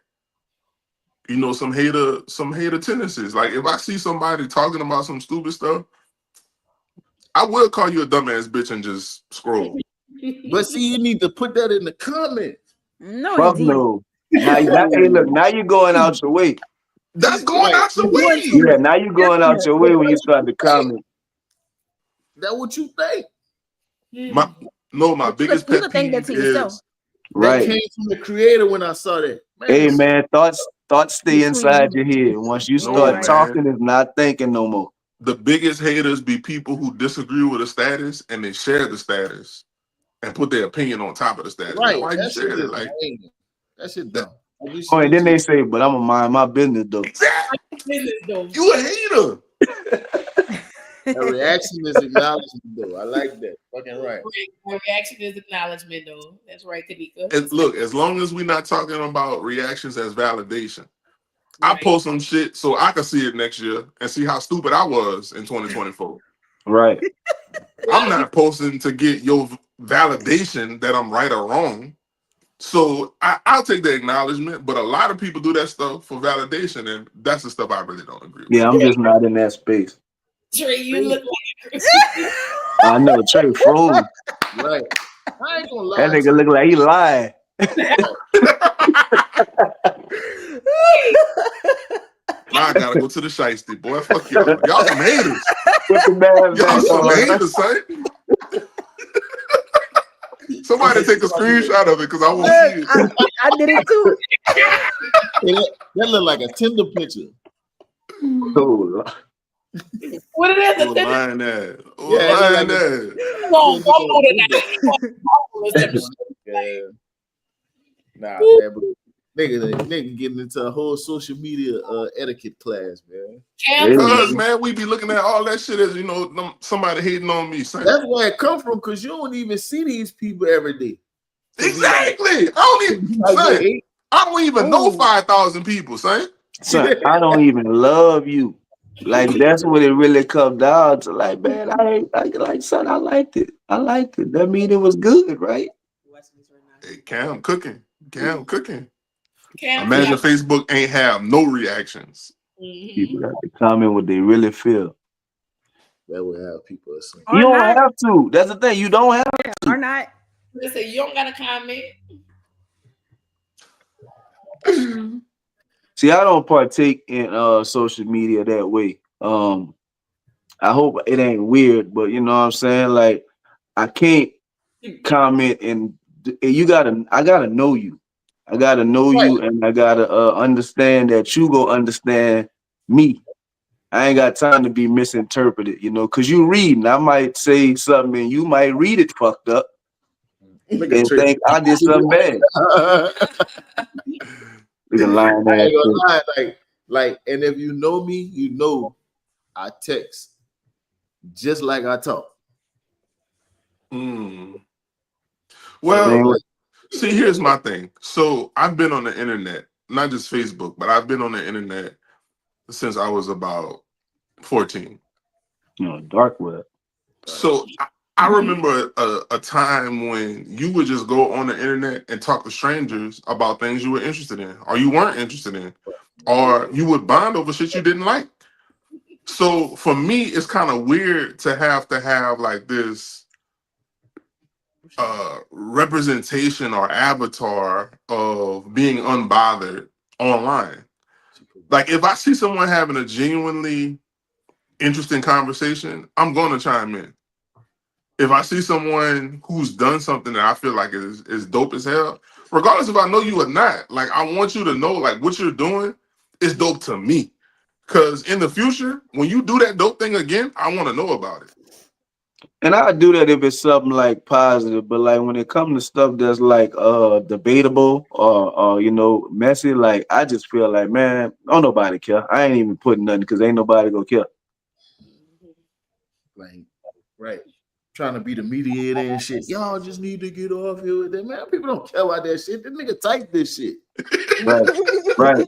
some hater tendencies. Like if I see somebody talking about some stupid stuff, I will call you a dumbass bitch and just scroll. But see, you need to put that in the comments. No, Fuck indeed. no. Hey, look, now you're going out your way. That's going out the Doing way. too Yeah, now you're going out your way when you start to comment. That what you think? My But biggest you pet could think that peeve to yourself. is That Right. came from the creator when I saw that. Man, Hey, man, thoughts stay Between inside you. your head. Once you Yeah, no, start right. talking, man. it's not thinking no more. The biggest haters be people who disagree with a status and they share the status and put their opinion on top of the status. right. Like, why you That shit shared it? is Like lame. That shit that, dumb. Like, you Oh, should and do then they shit. say, but I'm gonna mind my business though. exactly. business though. You a hater. A reaction is acknowledgement, though. I like that. Fucking right. My reaction is acknowledgement though. That's right, Kanika. And look, as long as we're not talking about reactions as validation, I Right. post some shit so I can see it next year and see how stupid I was in 2024. Right. I'm not posting to get your validation that I'm right or wrong. So I'll take the acknowledgement, but a lot of people do that stuff for validation, and that's the stuff I really don't agree with. Yeah, I'm just not in that space. Trey, you look like I know Trey fool. Right. I ain't gonna lie. That nigga look like he lying. Now I gotta go to the shiesty, boy. Fuck y'all. Y'all some haters. Put the man Y'all back some on. haters, son. Somebody take a screenshot of it because I won't see it. I did it too. That look like a Tinder picture. Oh, what it is. Oh, lying ass. Oh, Yeah, it lying look ass. Gonna fumble tonight. Yeah. Nah, man, but nigga getting into a whole social media etiquette class, man. Because, man, we be looking at all that shit as, somebody hating on me. Son. That's where it come from, because you don't even see these people every day. Exactly. I don't even know 5,000 people, son. Son, I don't even love you. Like, that's what it really comes down to. Like, man, son, I liked it. That mean it was good, right? Hey, Cam cooking. Cam Imagine Facebook ain't have no reactions. People got to comment what they really feel. That would have people assume. You don't have to. That's the thing. You don't have to. Or not. Listen, you don't gotta comment. See, I don't partake in social media that way. I hope it ain't weird, but you know what I'm saying? Like, I can't comment and I gotta know you. I gotta know you, and I gotta understand that you go understand me. I ain't got time to be misinterpreted, because you reading. I might say something and you might read it fucked up and think I did something bad. I ain't gonna lie, and if you know me, you know I text just like I talk. Well, see, here's my thing. So I've been on the internet, not just Facebook, but I've been on the internet since I was about 14. Dark web. So I remember a time when you would just go on the internet and talk to strangers about things you were interested in or you weren't interested in, or you would bond over shit you didn't like. So for me, it's kind of weird to have like this representation or avatar of being unbothered online. Like if I see someone having a genuinely interesting conversation, I'm going to chime in. If I see someone who's done something that I feel like is dope as hell, regardless if I know you or not, like I want you to know like what you're doing is dope to me. Because in the future, when you do that dope thing again, I want to know about it. And I do that if it's something like positive, but like when it comes to stuff that's like debatable or messy, like I just feel like, man, don't nobody care. I ain't even putting nothing because ain't nobody gonna care. Like, right. trying to be the mediator and shit. Y'all just need to get off here with that, man. People don't care about that shit. This nigga type this shit. Right.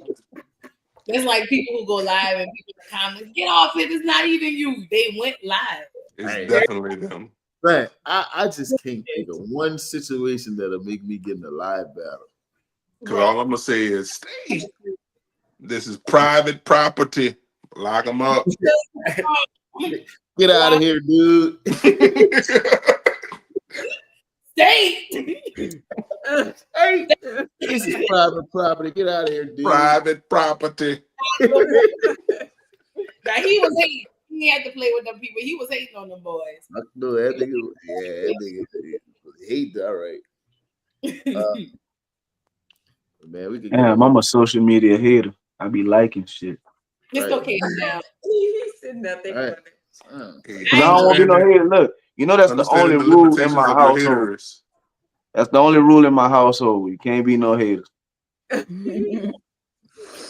It's like people who go live and people in the comments, get off it. It's not even you. They went live. It's definitely them. Man, I just can't think of one situation that'll make me get in a live battle. Because all I'm gonna say is, stay. This is private property. Lock them up. Get out of here, dude. Stay. Hey, this is private property. Get out of here, dude. Private property. Now he was hating. He had to play with them people. He was hating on them boys. I know that nigga. Yeah, that nigga hate. All right. Man, we could. Damn, I'm a social media hater. I be liking shit. It's okay now. He's sitting there thinking about it. Cause I don't want to be no hater. Look, you know that's the only rule in my household. That's the only rule in my household. You can't be no haters. I'm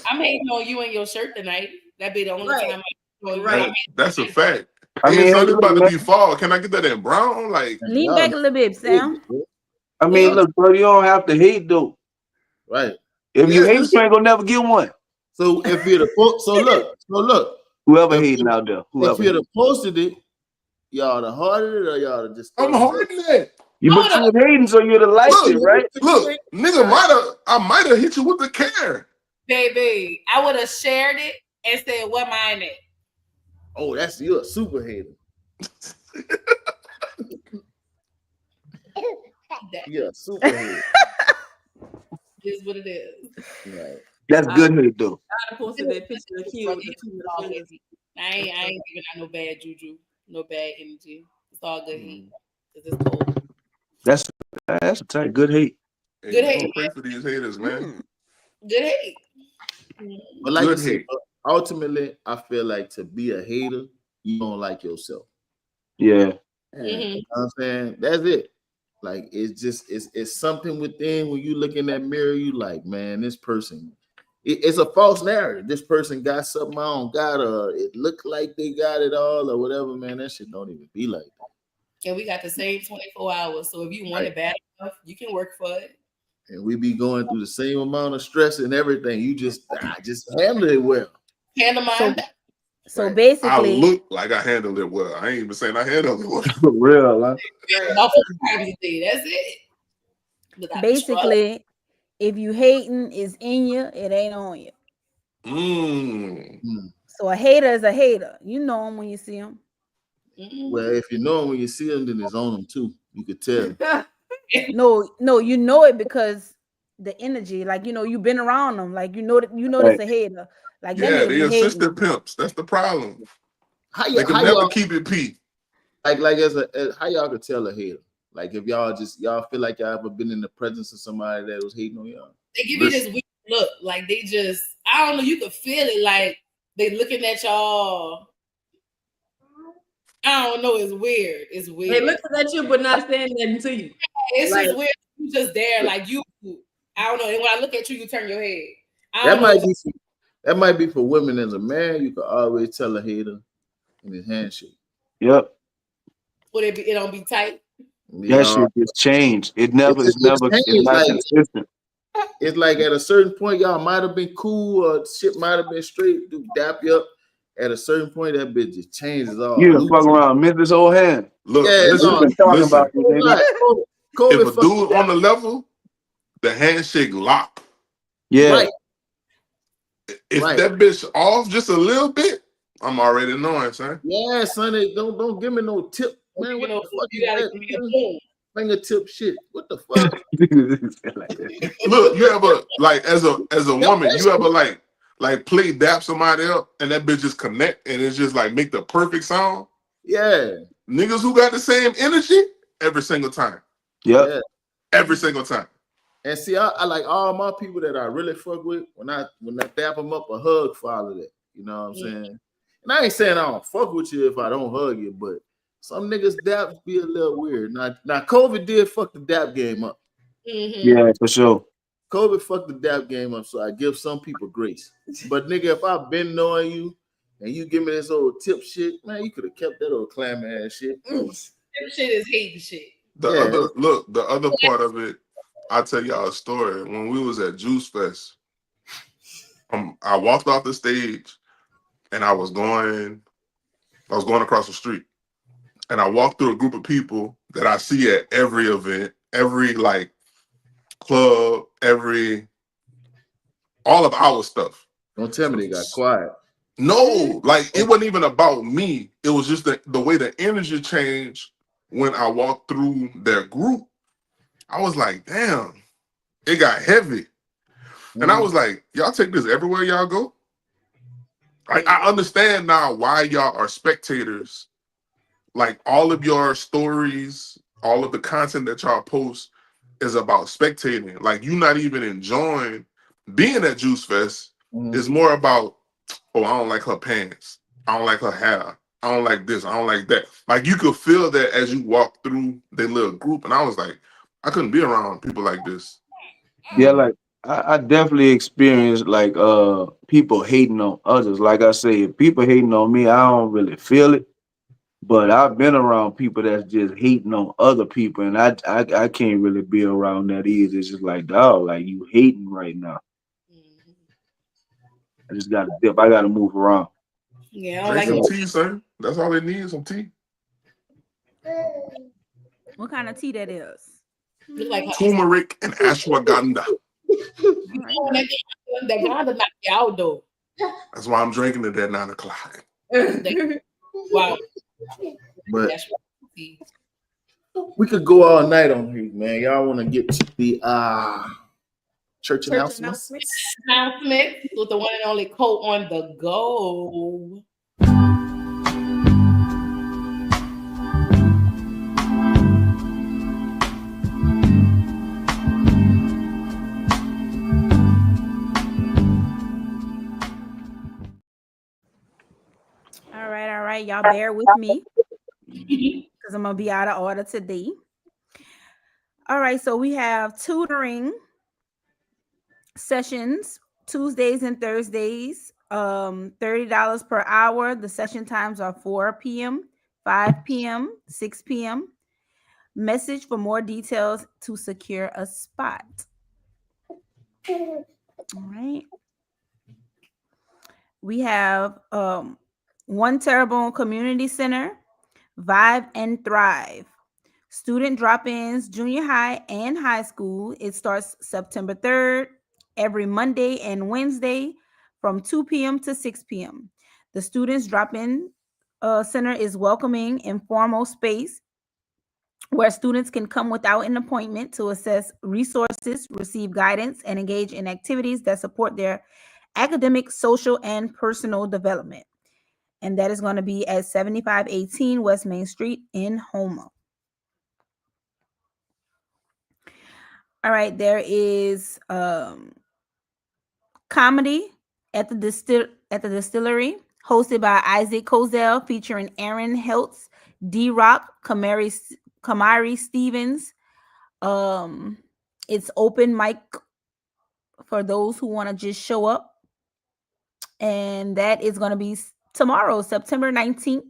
hating on you and your shirt tonight. That be the only time Right. That's a fact. I mean, it's about to be fall. Can I get that in brown? Like, lean back a little bit, Sam. I mean, look, bro, you don't have to hate though. Right. If you hate, you ain't gonna never get one. So if you'd have look. Whoever hating out there, if you'd have posted it, y'all the harder it or y'all just. I'm harding it. You but you hating, so you'd have liked it, right? Look, nigga, I might have hit you with the care. Baby, I would have shared it and said, "What mine at?" Oh, you're a super hater. You're a super hater. Is what it is. Right. That's good hate though. I posted that picture of Q. I ain't giving out no bad juju, no bad energy. It's all good heat. It's cold. That's a tight good hate. Good hate. Pray for these haters, man. Good hate. But like I said, ultimately, I feel like to be a hater, you don't like yourself. Yeah. You know what I'm saying? That's it. Like it's just it's something within when you look in that mirror, you like, man, this person. It's a false narrative. This person got something I don't got, or it looked like they got it all, or whatever. Man, that shit don't even be like that. And we got the same 24 hours. So if you want it bad enough, you can work for it. And we be going through the same amount of stress and everything. You just handle it well. Handle mine. So basically, I look like I handled it well. I ain't even saying I handled it well. For real, huh? That's it. Basically, if you hating is in you, it ain't on you. So a hater is a hater. You know him when you see him. Well, if you know him when you see him, then it's on him too. You could tell. No, you know it because the energy, like you've been around them, like that's a hater. Like the assistant pimps. That's the problem. They can never keep it P. Like as how y'all could tell a hater? Like if y'all feel like y'all ever been in the presence of somebody that was hating on y'all? They give you this weird look, like they just, I don't know, you could feel it, like they looking at y'all. I don't know, it's weird. It's weird. They looking at you but not saying nothing to you. It's just weird. You just there, like you. I don't know. And when I look at you, you turn your head. That might be for women. As a man, you could always tell a hater in his handshake. Yep. Would it don't be tight? That shit just changed. It's not consistent. It's like at a certain point, y'all might have been cool or shit might have been straight, do dap you up. At a certain point, that bitch just changes all. You done fuck around, miss this old hand. Look, listen. About this, if a dude on the level, the handshake lock. Yeah. Right. If that bitch off just a little bit, I'm already knowing, son. Yeah, Sonny, don't give me no tip, man. What the fuck you gotta give me a fingertip shit? What the fuck? Look, you ever like as a woman, you ever like play dap somebody up and that bitch just connect and it's just like make the perfect sound? Yeah. Niggas who got the same energy every single time. Yep. Yeah. Every single time. And see, I like all my people that I really fuck with when I dap them up, a hug follow that. You know what I'm saying? And I ain't saying I don't fuck with you if I don't hug you, but some niggas daps be a little weird. Now COVID did fuck the dap game up. Yeah, for sure. COVID fucked the dap game up, so I give some people grace. But nigga, if I've been knowing you and you give me this old tip shit, man, you could have kept that old clam ass shit. This shit is hating shit. The other part of it, I'll tell y'all a story. When we was at Juice Fest, I walked off the stage and I was going across the street. And I walked through a group of people that I see at every event, every like club, all of our stuff. Don't tell me they got quiet. No, like it wasn't even about me. It was just the way the energy changed when I walked through their group. I was like, damn, it got heavy. And I was like, y'all take this everywhere y'all go? I understand now why y'all are spectators. Like all of your stories, all of the content that y'all post is about spectating. Like you're not even enjoying being at Juice Fest. It's more about, oh, I don't like her pants. I don't like her hair. I don't like this. I don't like that. Like you could feel that as you walk through their little group. And I was like, I couldn't be around people like this. Yeah, like I definitely experienced like people hating on others. Like I say, if people hating on me, I don't really feel it. But I've been around people that's just hating on other people, and I can't really be around that either. It's just like, dog, like you hating right now. I just gotta dip. I gotta move around. Yeah, I don't Drink like some tea, sir. That's all they need, some tea. What kind of tea that is? look like Turmeric and ashwagandha. that Rhonda knocked you out though. That's why I'm drinking it at 9 o'clock. Wow. But we could go all night on here, man. Y'all want to get to the church announcements? Announcements with the one and only Colt on the go. All right, y'all bear with me because I'm gonna be out of order today. All right, so we have tutoring sessions Tuesdays and Thursdays, $30 per hour. The session times are 4 p.m., 5 p.m., 6 p.m. Message for more details to secure a spot. All right. We have One Terrebonne Community Center, Vibe and Thrive. Student drop-ins, junior high and high school. It starts September 3rd, every Monday and Wednesday from 2 p.m. to 6 p.m. The students drop-in center is welcoming, informal space where students can come without an appointment to assess resources, receive guidance, and engage in activities that support their academic, social, and personal development. And that is going to be at 7518 West Main Street in Houma. All right, there is comedy at the distillery, hosted by Isaac Cozell, featuring Aaron Heltz, D Rock, Kamari Stevens. It's open mic for those who want to just show up. And that is going to be tomorrow, September 19th.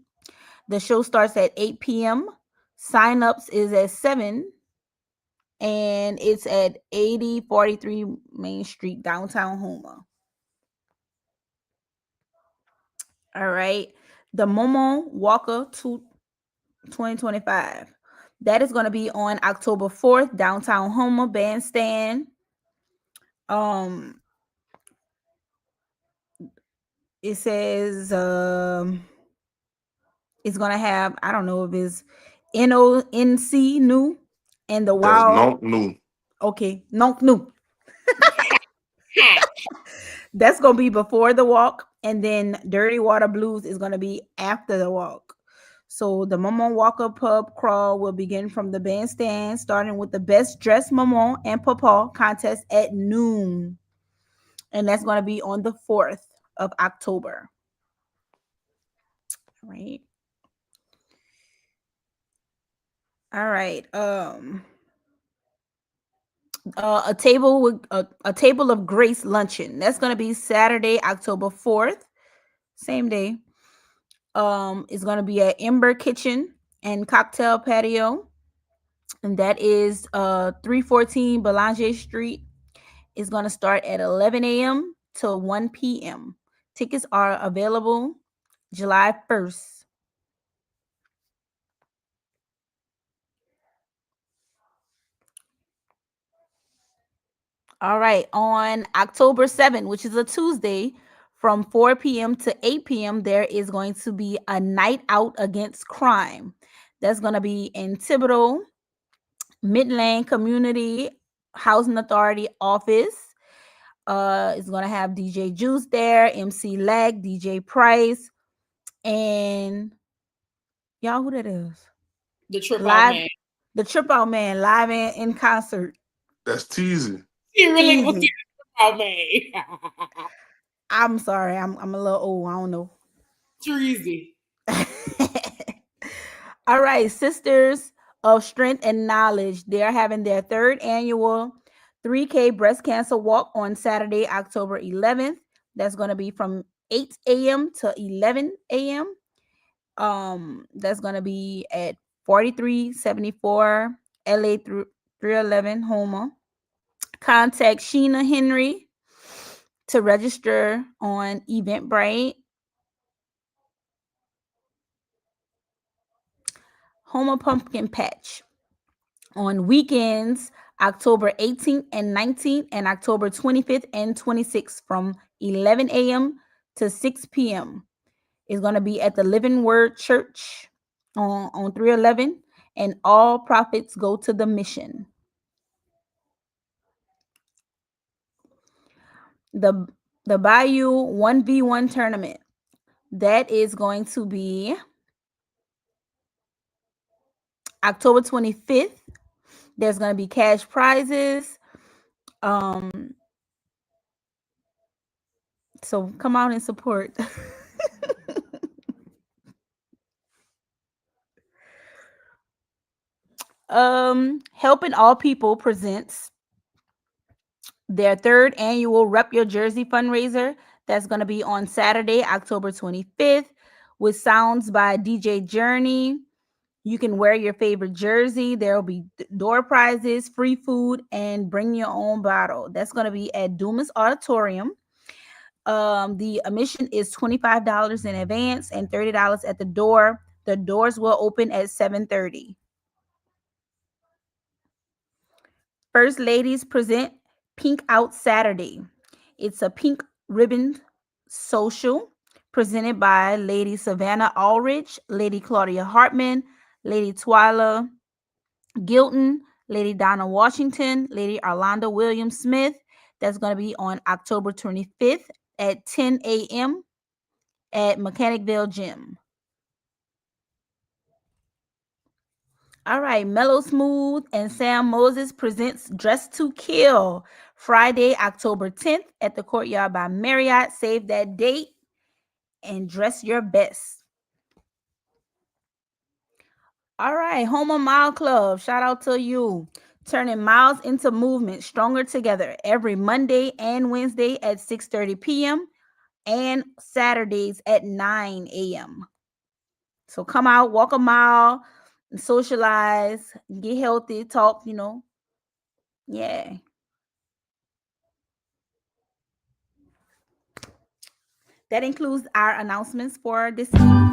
The show starts at 8 p.m. Sign-ups is at 7, and it's at 8043 Main Street, downtown Houma. All right. The Momo Walker 2025. That is going to be on October 4th, downtown Houma bandstand. It says it's going to have, I don't know if it's NONC new and the wild. New. Okay, Nonk new. That's going to be before the walk, and then Dirty Water Blues is going to be after the walk. So the Maman Walker pub crawl will begin from the bandstand, starting with the best dressed Maman and Papa contest at noon. And that's going to be on the 4th of October. All right. All right. A table of grace luncheon. That's going to be Saturday, October 4th. Same day. It's going to be at Ember Kitchen, and cocktail patio, and that is 314 Belanger Street. Is going to start at 11 a.m. to 1 p.m. Tickets are available July 1st. All right, on October 7th, which is a Tuesday, from 4 p.m. to 8 p.m., there is going to be a night out against crime. That's going to be in Thibodeau, Midland Community Housing Authority office. It's going to have DJ Juice there, MC Leg, DJ Price, and y'all, who that is? The Trip Out Live, Man. the Trip Out Man, live in concert. That's teasing. He really was Teasing. the Trip Out Man. I'm sorry, I'm a little old. I don't know. Treasy. All right, Sisters of Strength and Knowledge. They are having their third annual 3K breast cancer walk on Saturday, October 11th. That's going to be from 8 a.m. to 11 a.m. That's going to be at 4374 LA 311 Homer. Contact Sheena Henry to register on Eventbrite. Homer Pumpkin Patch on weekends, October 18th and 19th, and October 25th and 26th from 11 a.m. to 6 p.m. It's going to be at the Living Word Church on 311, and all profits go to the mission. The Bayou 1v1 tournament, that is going to be October 25th. There's going to be cash prizes. So come out and support. Helping All People presents their third annual Rep Your Jersey fundraiser. That's going to be on Saturday, October 25th, with sounds by DJ Journey. You can wear your favorite jersey. There will be door prizes, free food, and bring your own bottle. That's going to be at Dumas Auditorium. The admission is $25 in advance and $30 at the door. The doors will open at 7:30. First Ladies present Pink Out Saturday. It's a pink ribbon social presented by Lady Savannah Aldrich, Lady Claudia Hartman, Lady Twyla Gilton, Lady Donna Washington, Lady Orlando Williams Smith. That's going to be on October 25th at 10 a.m. at Mechanicville Gym. All right, Mellow Smooth and Sam Moses presents Dress to Kill Friday, October 10th at the Courtyard by Marriott. Save that date and dress your best. All right, Homer Mile Club, shout out to you. Turning miles into movement, stronger together every Monday and Wednesday at 6:30 p.m. and Saturdays at 9 a.m. So come out, walk a mile, socialize, get healthy, talk, Yeah. That includes our announcements for this evening.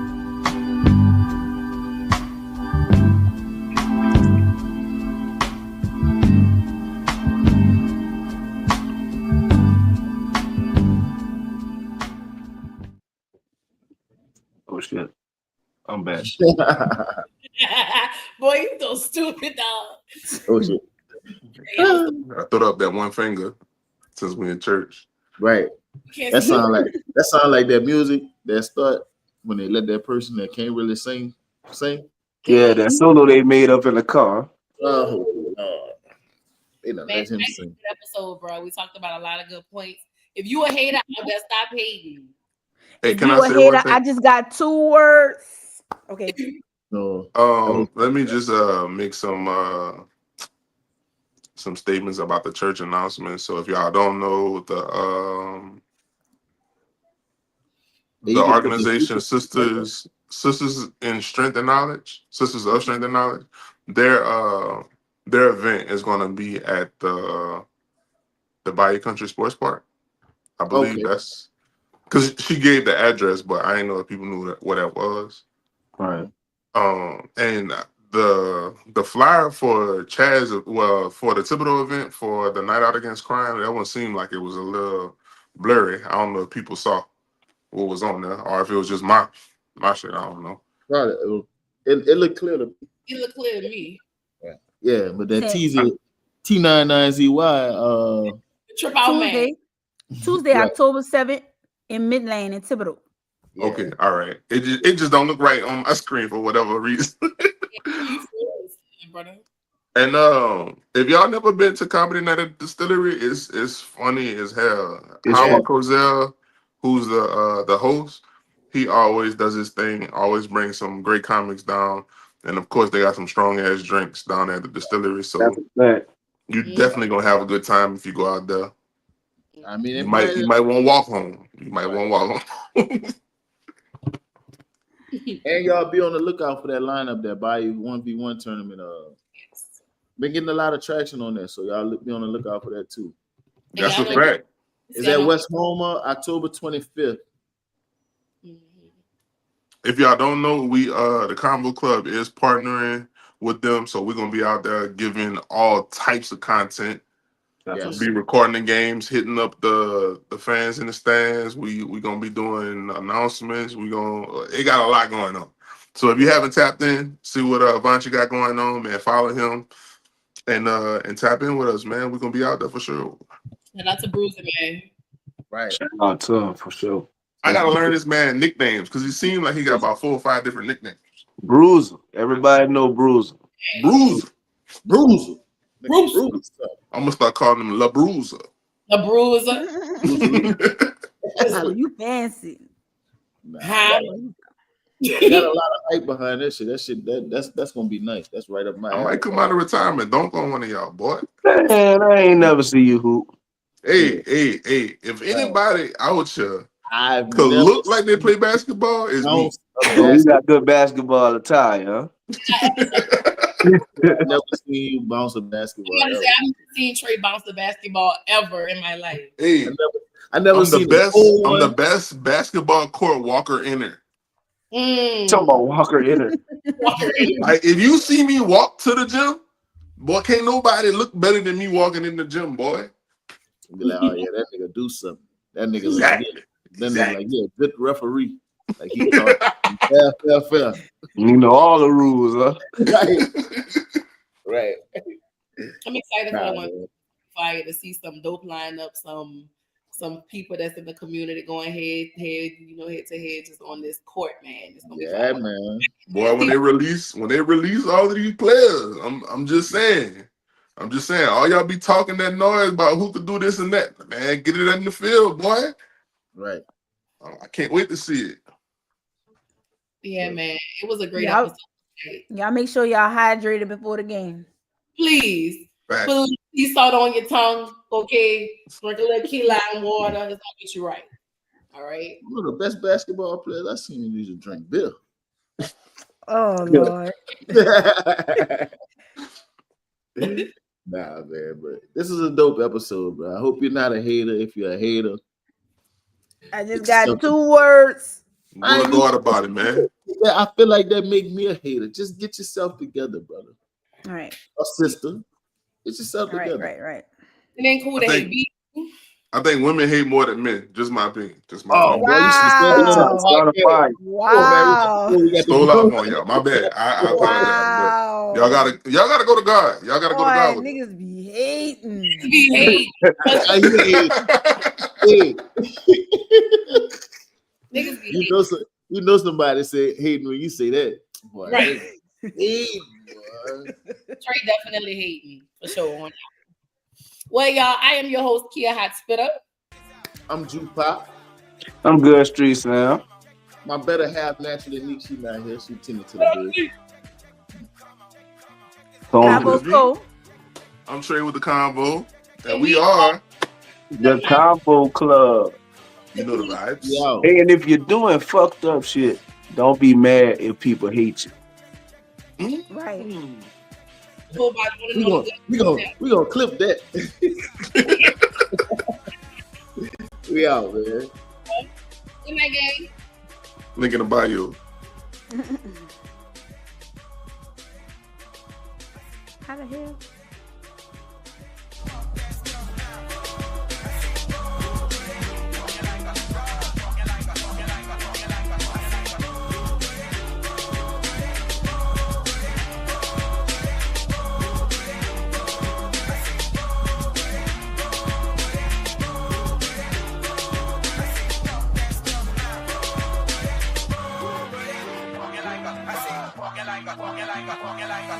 Oh shit. I'm back. Boy, you so stupid, dog. Oh shit. I threw up that one finger since we in church. Right. That sound like that music that start when they let that person that can't really sing. Yeah, that solo they made up in the car. Oh Lord. They don't let him sing. Episode, bro. We talked about a lot of good points. If you a hater, I bet stop hating. Hey, If can you I a say hater, one thing? I just got 2 words. Okay. No. Let me just make some statements about the church announcements. So if y'all don't know, the organization Sisters Sisters in Strength and Knowledge, Sisters of Strength and Knowledge. Their event is going to be at the Bayou Country Sports Park. I believe that's because she gave the address, but I didn't know if people knew what that was. Right. And the flyer for Chaz, well, for the Thibodeau event for the Night Out Against Crime, that one seemed like it was a little blurry. I don't know if people saw what was on there, or if it was just my shit. I don't know. Right. It looked clear to me. It looked clear to me. Yeah, but that teaser T99ZY Trip out, man. Tuesday, October 7th in Midland in Thibodeau. Yeah. Okay, all right. It just don't look right on my screen for whatever reason. And if y'all never been to Comedy Night at the Distillery, it's funny as hell. Howard Cozell, who's the host, he always does his thing, always brings some great comics down. And of course, they got some strong ass drinks down at the distillery. So you definitely gonna have a good time if you go out there. I mean, you might want to walk home. You might want to walk home. And y'all be on the lookout for that lineup, that Bayou 1v1 tournament. Been getting a lot of traction on that, so y'all be on the lookout for that too. That's a fact. Is that West Homer, October 25th? If y'all don't know, we the Conveaux Club is partnering with them, so we're gonna be out there giving all types of content. Yes. Be recording the games, hitting up the fans in the stands. We gonna be doing announcements. It got a lot going on. So if you haven't tapped in, see what Vanchi got going on, man. Follow him and tap in with us, man. We're gonna be out there for sure. Shout out to Bruiser, man. Right. Shout out to him for sure. I gotta learn this man nicknames because he seemed like he got about 4 or 5 different nicknames. Bruiser. Everybody know Bruiser. Bruiser. Bruiser. I'm gonna start calling him La Bruiser. La Bruiser. Oh, you fancy. Huh? Got a lot of hype behind that shit. That's gonna be nice. That's right up my alley. I might come out of retirement. Don't go on one of y'all, boy. Man, I ain't never see you hoop. Hey. If anybody out here could look like they play basketball, is me. You got good basketball attire, huh? I've never seen you bounce a basketball. I haven't seen Trey bounce a basketball ever in my life. Hey, I never seen I'm the best basketball court walker in there. Talking about walker in her. Like if you see me walk to the gym, boy, can't nobody look better than me walking in the gym, boy. Be like, oh yeah, that nigga do something. That nigga exactly. Like, yeah, good referee. Like he fair. You know all the rules, huh? Right. I'm excited for one fire to see some dope lineup, some people that's in the community going head to head just on this court, man. It's gonna be fun. Man. Boy, when they release all of these players, I'm just saying, all y'all be talking that noise about who could do this and that, man. Get it in the field, boy. Right. I can't wait to see it. Yeah, man. It was a great episode. Y'all make sure y'all hydrated before the game. Please. Put sea salt on your tongue, okay? Sprinkle a little key lime water. It's gonna get you right. All right. One of the best basketball players I've seen used to drink beer. Oh Lord. Nah, man, but this is a dope episode, bro. I hope you're not a hater. If you're a hater, I just got 2 words. What thought about it, man? Yeah, I feel like that make me a hater. Just get yourself together, brother. All right. Or sister. Get yourself together. Right. It ain't cool to hate me. I think women hate more than men. Just my opinion. Wow. Stole off on y'all. My bad. I apologize. But y'all gotta go to God. Y'all gotta go to God. Niggas be hating. Niggas be you know somebody say hating when you say that. Boy, right. Hating, boy. Trey definitely hating for sure. Well, y'all, I am your host, Kia Hot Spitter. I'm Juke Pop. I'm Good Street Sam. My better half naturally Nick. She not here. She tending to the Conveaux. I'm Trey with the Conveaux. And we are the Conveaux Club. You know the vibes. Yo. Hey, and if you're doing fucked up shit, Don't be mad if people hate you. Right. We gonna clip that. We out, man. Good night, gang. Link in the bio. How the hell? Walking like a